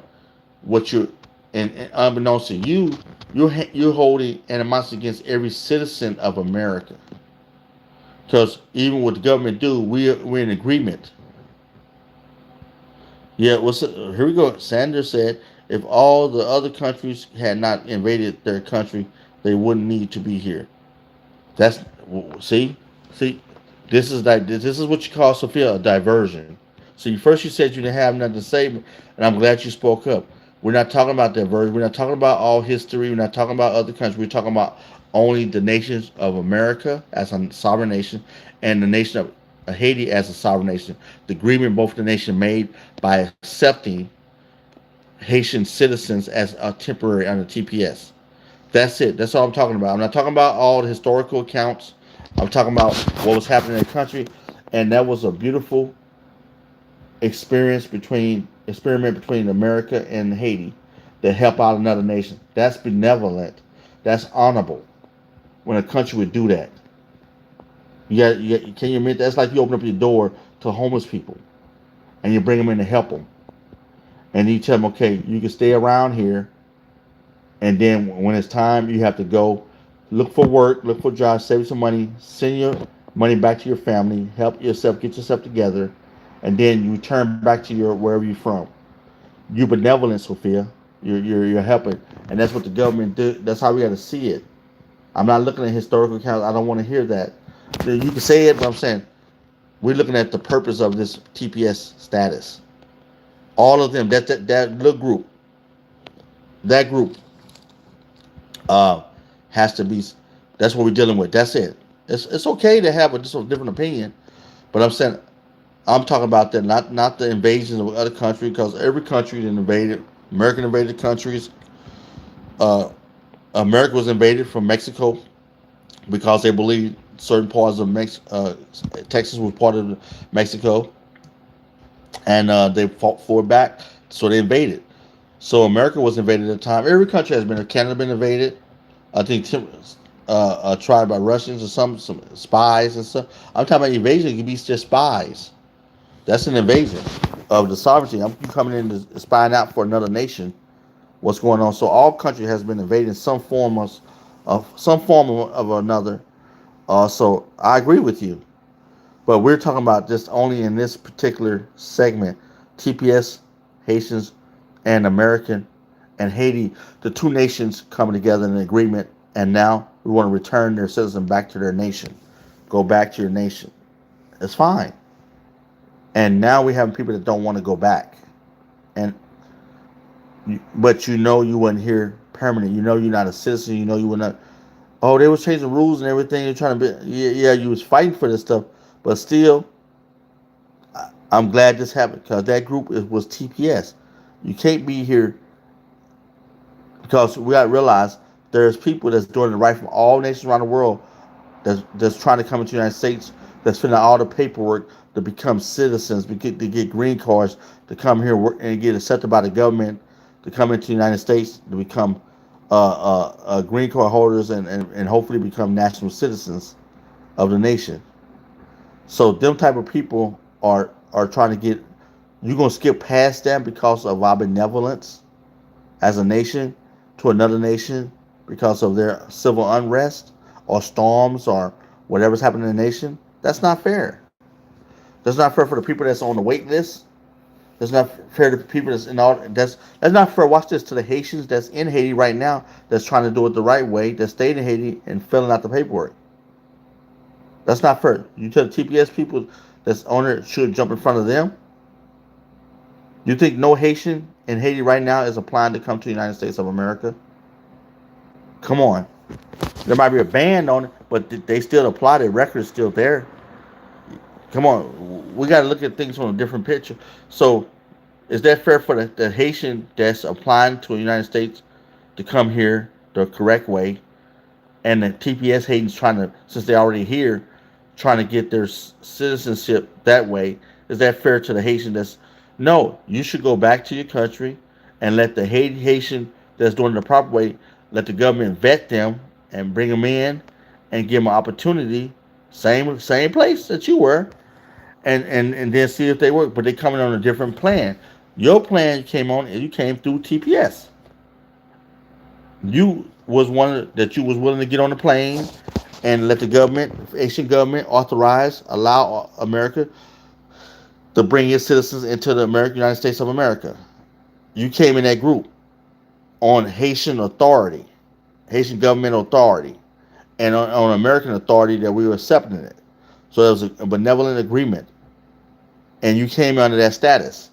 what you're, and unbeknownst to you, you're holding animosity against every citizen of America. Because even what the government do, we're in agreement. Yeah, here we go. Sanders said if all the other countries had not invaded their country, they wouldn't need to be here. That's see, this is what you call, Sophia, a diversion. So first you said you didn't have nothing to say, and I'm glad you spoke up. We're not talking about diversion. We're not talking about all history. We're not talking about other countries. We're talking about only the nations of America as a sovereign nation, and the nation of Haiti as a sovereign nation. The agreement both the nation made by accepting Haitian citizens as a temporary under TPS. That's it. That's all I'm talking about. I'm not talking about all the historical accounts. I'm talking about what was happening in the country, and that was a beautiful experiment between America and Haiti to help out another nation. That's benevolent. That's honorable. When a country would do that, can you admit that's like you open up your door to homeless people and you bring them in to help them, and you tell them, okay, you can stay around here, and then when it's time, you have to go look for work, look for jobs, save some money, send your money back to your family, help yourself, get yourself together, and then you return back to your wherever you're from. You benevolent, Sophia. You're helping, and that's what the government do. That's how we got to see it. I'm not looking at historical accounts. I don't want to hear that. You can say it, but I'm saying we're looking at the purpose of this TPS status. All of them, that little group, that group uh, has to be. That's what we're dealing with. That's it. It's okay to have a just a different opinion, but I'm saying I'm talking about that, not the invasions of other countries, because every country that invaded, American invaded countries. Uh, America was invaded from Mexico because they believed certain parts of Texas was part of Mexico, and they fought for it back, so they invaded. So America was invaded at the time. Every country has been. Canada been invaded. I think tried by Russians or some spies and stuff. I'm talking about invasion. It could be just spies. That's an invasion of the sovereignty. I'm coming in to spying out for another nation what's going on. So all country has been invaded in some form of another. So I agree with you, but we're talking about just only in this particular segment, TPS, Haitians, and American, and Haiti, the two nations coming together in an agreement, and now we want to return their citizens back to their nation. Go back to your nation. It's fine. And now we have people that don't want to go back, and but you weren't here permanent. You know you're not a citizen. You know you were not. Oh, they was changing rules and everything. They're trying to be. Yeah, you was fighting for this stuff, but still, I'm glad this happened because that group was TPS. You can't be here because we got to realize there's people that's doing it right from all nations around the world that's trying to come into the United States, that's filling out all the paperwork to become citizens, to get green cards, to come here and get accepted by the government, to come into the United States to become green card holders and hopefully become national citizens of the nation. So them type of people are trying to get, you're gonna skip past them because of our benevolence as a nation to another nation because of their civil unrest or storms or whatever's happening in the nation. That's not fair. That's not fair for the people that's on the wait list. That's not fair to the people that's in all. That's not fair. Watch this, to the Haitians that's in Haiti right now that's trying to do it the right way. That stayed in Haiti and filling out the paperwork. That's not fair. You tell the TPS people that's on it should jump in front of them. You think no Haitian in Haiti right now is applying to come to the United States of America? Come on. There might be a ban on it, but they still apply. Their record is still there. Come on. We got to look at things from a different picture. So, is that fair for the Haitian that's applying to the United States to come here the correct way? And the TPS Haitians trying to, since they're already here, trying to get their citizenship that way. Is that fair to the Haitian that's, no, you should go back to your country and let the Haitian that's doing it the proper way, let the government vet them and bring them in and give them an opportunity, same place that you were, and then see if they work. But they coming on a different plan. Your plan came on and you came through TPS. You was one that you was willing to get on the plane and let the government, Asian government, authorize, allow America to bring its citizens into the United States of America. You came in that group on Haitian authority, Haitian government authority, and on American authority that we were accepting it. So it was a benevolent agreement, and you came under that status.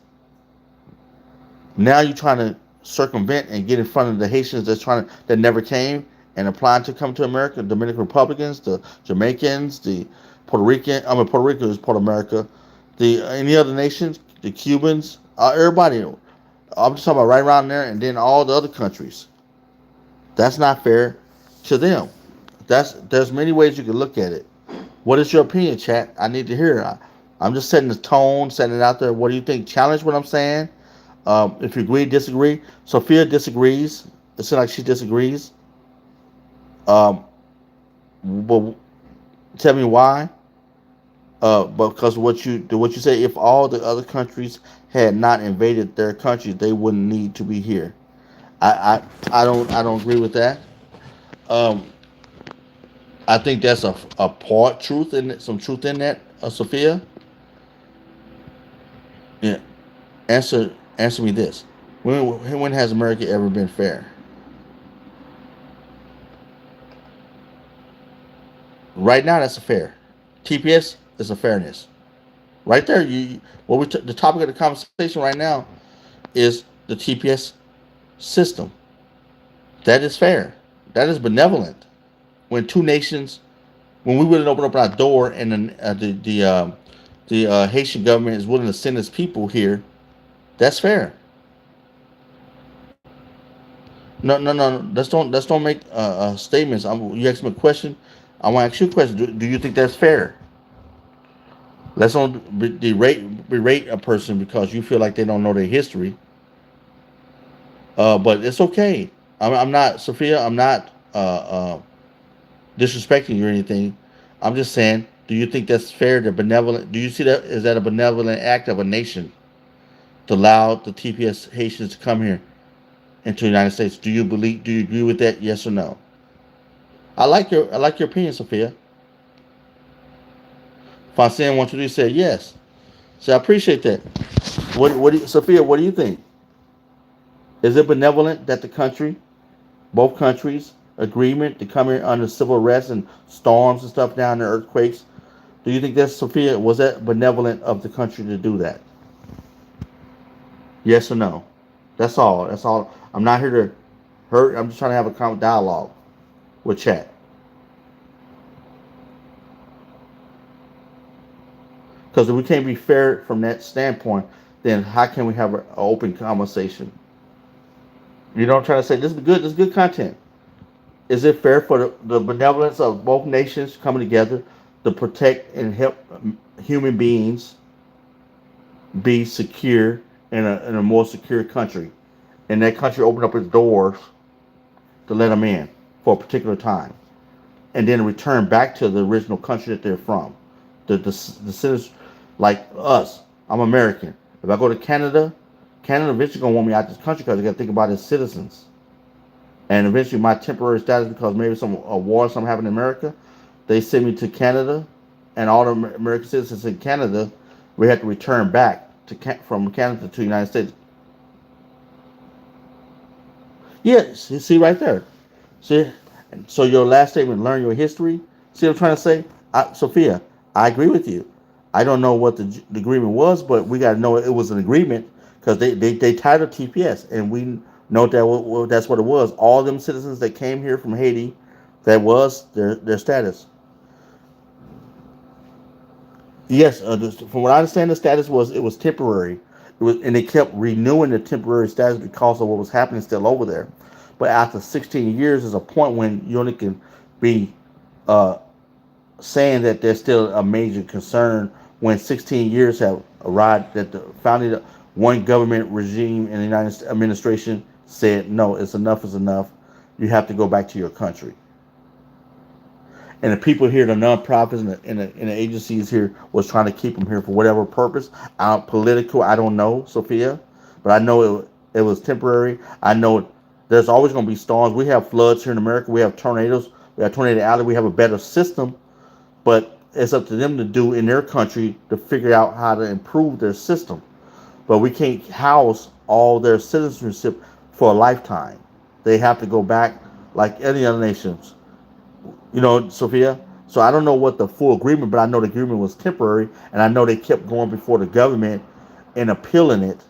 Now you're trying to circumvent and get in front of the Haitians that never came and applying to come to America. Dominican Republicans, the Jamaicans, the Puerto Rican. I mean, Puerto Rico is part of America. The any other nations, the Cubans, everybody. I'm just talking about right around there, and then all the other countries. That's not fair to them. There's many ways you can look at it. What is your opinion, chat? I need to hear it. I'm just setting the tone, setting it out there. What do you think? Challenge what I'm saying. If you agree, disagree. Sophia disagrees. It seems like she disagrees. But tell me why. Because what you say, if all the other countries had not invaded their countries, they wouldn't need to be here. I don't agree with that. Um, I think that's a part truth in it, some truth in that. Sophia, yeah. Answer me this: when has America ever been fair? Right now, that's a fair. TPS is a fairness. Right there, the topic of the conversation right now is the TPS system. That is fair. That is benevolent. When two nations, when we wouldn't open up our door and the Haitian government is willing to send its people here, that's fair. No. Let's don't make statements. You ask me a question. I want to ask you a question. Do you think that's fair? Let's don't berate a person because you feel like they don't know their history. But it's okay. I'm not, Sophia. I'm not disrespecting you or anything. I'm just saying. Do you think that's fair? To benevolent? Do you see that? Is that a benevolent act of a nation to allow the TPS Haitians to come here into the United States? Do you believe? Do you agree with that? Yes or no? I like your opinion, Sophia. Fontaine wants you to say yes. So I appreciate that. Sophia? What do you think? Is it benevolent that the country, both countries, agreement to come here under civil arrest and storms and stuff down there, earthquakes? Do you think that, Sophia, was that benevolent of the country to do that? Yes or no? That's all. That's all. I'm not here to hurt. I'm just trying to have a common dialogue with chat. Because if we can't be fair from that standpoint, then how can we have an open conversation? You know what I'm trying to say? This is good. This is good content. Is it fair for the benevolence of both nations coming together to protect and help human beings be secure in a more secure country and that country opened up its doors to let them in for a particular time, and then return back to the original country that they're from. The citizens, like us, I'm American. If I go to Canada, Canada eventually gonna want me out of this country because they got to think about its citizens. And eventually, my temporary status, because maybe some a war or something happened in America, they send me to Canada, and all the American citizens in Canada, we have to return back to from Canada to the United States. Yes, you see right there. See, so your last statement, learn your history. See what I'm trying to say, Sophia? I agree with you. I don't know what the agreement was, but we got to know it was an agreement because they tied up TPS, and we know that that's what it was. All them citizens that came here from Haiti, that was their status. Yes, from what I understand, the status was it was temporary. It was, and they kept renewing the temporary status because of what was happening still over there. But after 16 years, is a point when you only can be uh, saying that there's still a major concern when 16 years have arrived that the founding one government regime in the United States administration said no, it's enough is enough. You have to go back to your country. And the people here, the nonprofits and the agencies here, was trying to keep them here for whatever purpose. Political, I don't know, Sophia, but I know it was temporary. I know there's always going to be storms. We have floods here in America. We have tornadoes. We have tornado alley. We have a better system, but it's up to them to do in their country to figure out how to improve their system. But we can't house all their citizenship for a lifetime. They have to go back like any other nations. Sophia. So I don't know what the full agreement, but I know the agreement was temporary, and I know they kept going before the government and appealing it.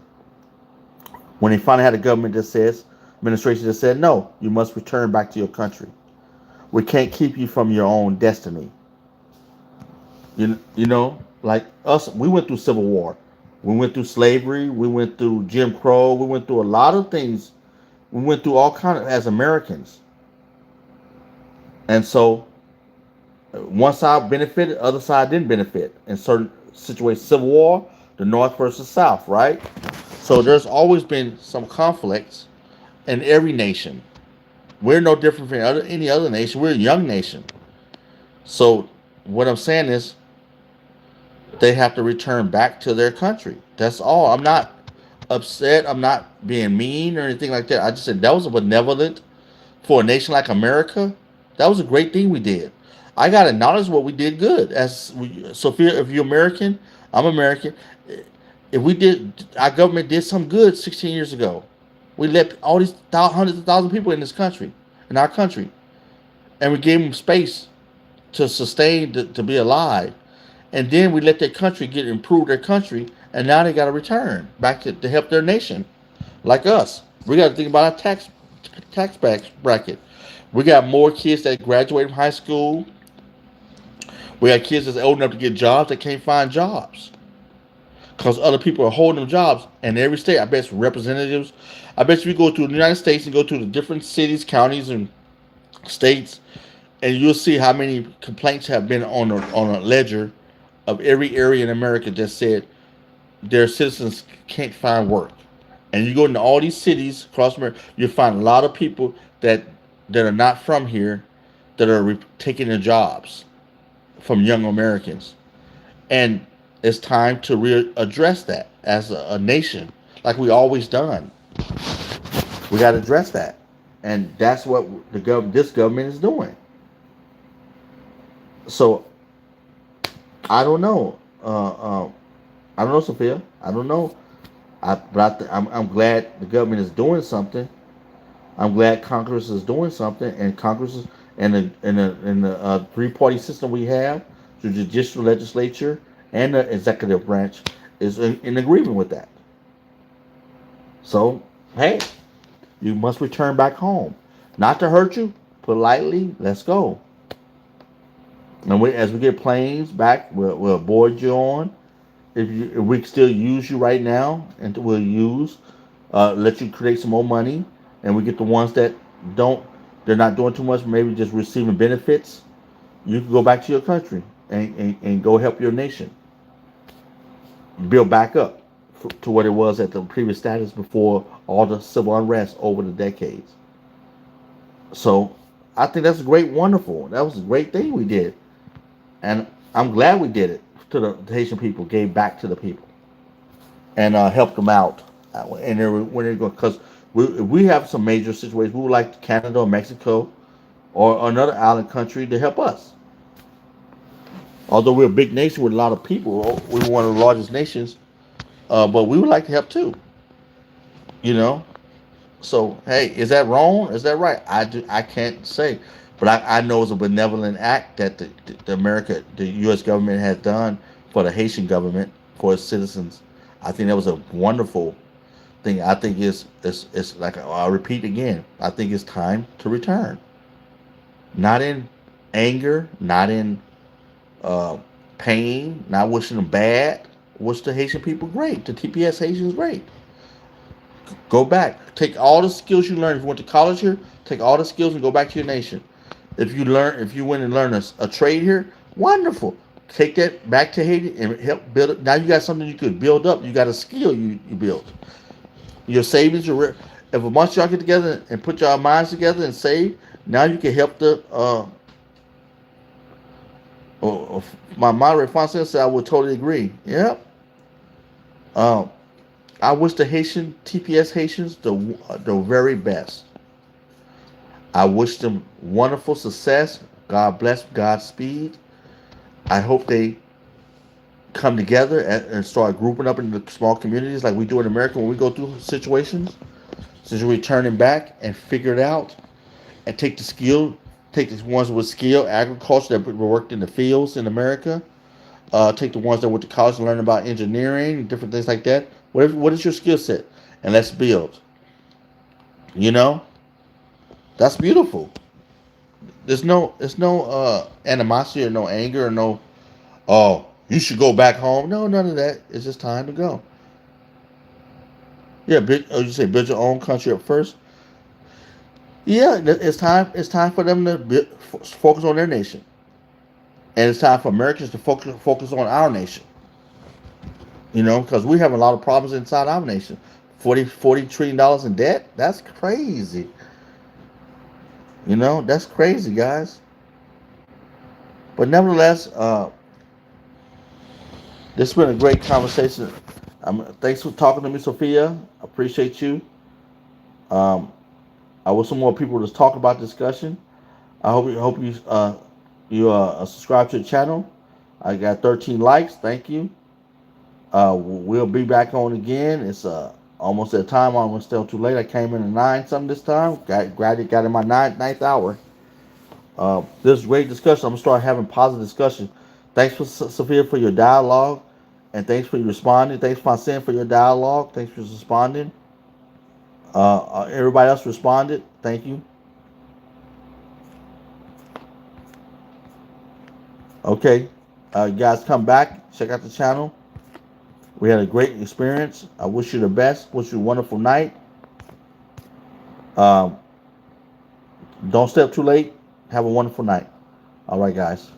When they finally had a government that says, administration that said, no, you must return back to your country. We can't keep you from your own destiny. Like us, we went through Civil War. We went through slavery. We went through Jim Crow. We went through a lot of things. We went through all kinds of as Americans. And so one side benefited, other side didn't benefit in certain situations. Civil War, the North versus South, right? So there's always been some conflicts in every nation. We're no different from any other nation. We're a young nation. So what I'm saying is they have to return back to their country. That's all. I'm not upset. I'm not being mean or anything like that. I just said that was a benevolent for a nation like America. That was a great thing we did. I got to acknowledge what we did good. Sophia, if you're American, I'm American. If we did, our government did some good 16 years ago. We let all these hundreds of thousands of people in this country, in our country, and we gave them space to sustain, to be alive. And then we let their country improve their country, and now they got to return back to help their nation, like us. We got to think about our tax bracket. We got more kids that graduate from high school. We got kids that's old enough to get jobs that can't find jobs because other people are holding them jobs. And every state, I bet representatives. I bet you go to the United States and go to the different cities, counties, and states, and you'll see how many complaints have been on a ledger of every area in America that said their citizens can't find work. And you go into all these cities across America, you'll find a lot of people that are not from here that are taking their jobs from young Americans. And it's time to address that as a nation, like we always done. We got to address that, and that's what this government is doing. So I don't know. I don't know, Sophia. I don't know. I'm glad the government is doing something. I'm glad Congress is doing something, and Congress is in the three-party system we have, the judicial legislature and the executive branch is in agreement with that. So, hey, you must return back home. Not to hurt you, politely, let's go. And as we get planes back, we'll board you on. If we still use you right now, and let you create some more money, and we get the ones that they're not doing too much, maybe just receiving benefits. You can go back to your country and go help your nation build back up to what it was at the previous status before all the civil unrest over the decades. So I think that's great, wonderful. That was a great thing we did, and I'm glad we did it to the Haitian people, gave back to the people, and helped them out. And when they go, because we have some major situations, we would like Canada or Mexico or another island country to help us. Although we're a big nation with a lot of people, we're one of the largest nations, but we would like to help too. You know, so hey, is that wrong? Is that right? I can't say, but I know it's a benevolent act that the U.S. government has done for the Haitian government for its citizens. I think that was a wonderful thing. I think it's like I'll repeat again. I think it's time to return, not in anger, not in uh, pain, not wishing them bad. Wish the Haitian people great. The TPS Haitians great. Go back. Take all the skills you learned. If you went to college here, take all the skills and go back to your nation. If you went and learned a trade here, wonderful. Take that back to Haiti and help build it. Now you got something you could build up. You got a skill you built. Your savings are. If a bunch of y'all get together and put your minds together and save, now you can help the. My moderator Fonseca said I would totally agree. Yep. Um, I wish the Haitian TPS Haitians the very best. I wish them wonderful success. God bless, Godspeed. I hope they come together and start grouping up into small communities like we do in America when we go through situations. Since we're returning back and figure it out and take the ones with skill, agriculture that worked in the fields in America. Take the ones that went to college and learn about engineering, different things like that. What is your skill set? And let's build. You know, that's beautiful. There's no animosity or no anger or no oh you should go back home. No, none of that. It's just time to go. Yeah, you say build your own country up first. Yeah, it's time. It's time for them to focus on their nation, and it's time for Americans to focus on our nation. You know, because we have a lot of problems inside our nation. 40 trillion dollars in debt. That's crazy. You know, that's crazy, guys. But nevertheless, this has been a great conversation. Thanks for talking to me, Sophia. I appreciate you. Um, I wish some more people would just talk about the discussion. I hope you subscribe to the channel. I got 13 likes. Thank you. We'll be back on again. It's almost at time. I'm gonna stay too late. I came in at 9 something this time. Got in my ninth hour. This is great discussion. I'm gonna start having positive discussion. Thanks for Sophia for your dialogue, and thanks for your responding. Thanks Francine for your dialogue. Thanks for responding. Everybody else responded. Thank you. Okay, you guys come back. Check out the channel. We had a great experience. I wish you the best. Wish you a wonderful night. Um, don't stay up too late. Have a wonderful night. All right, guys.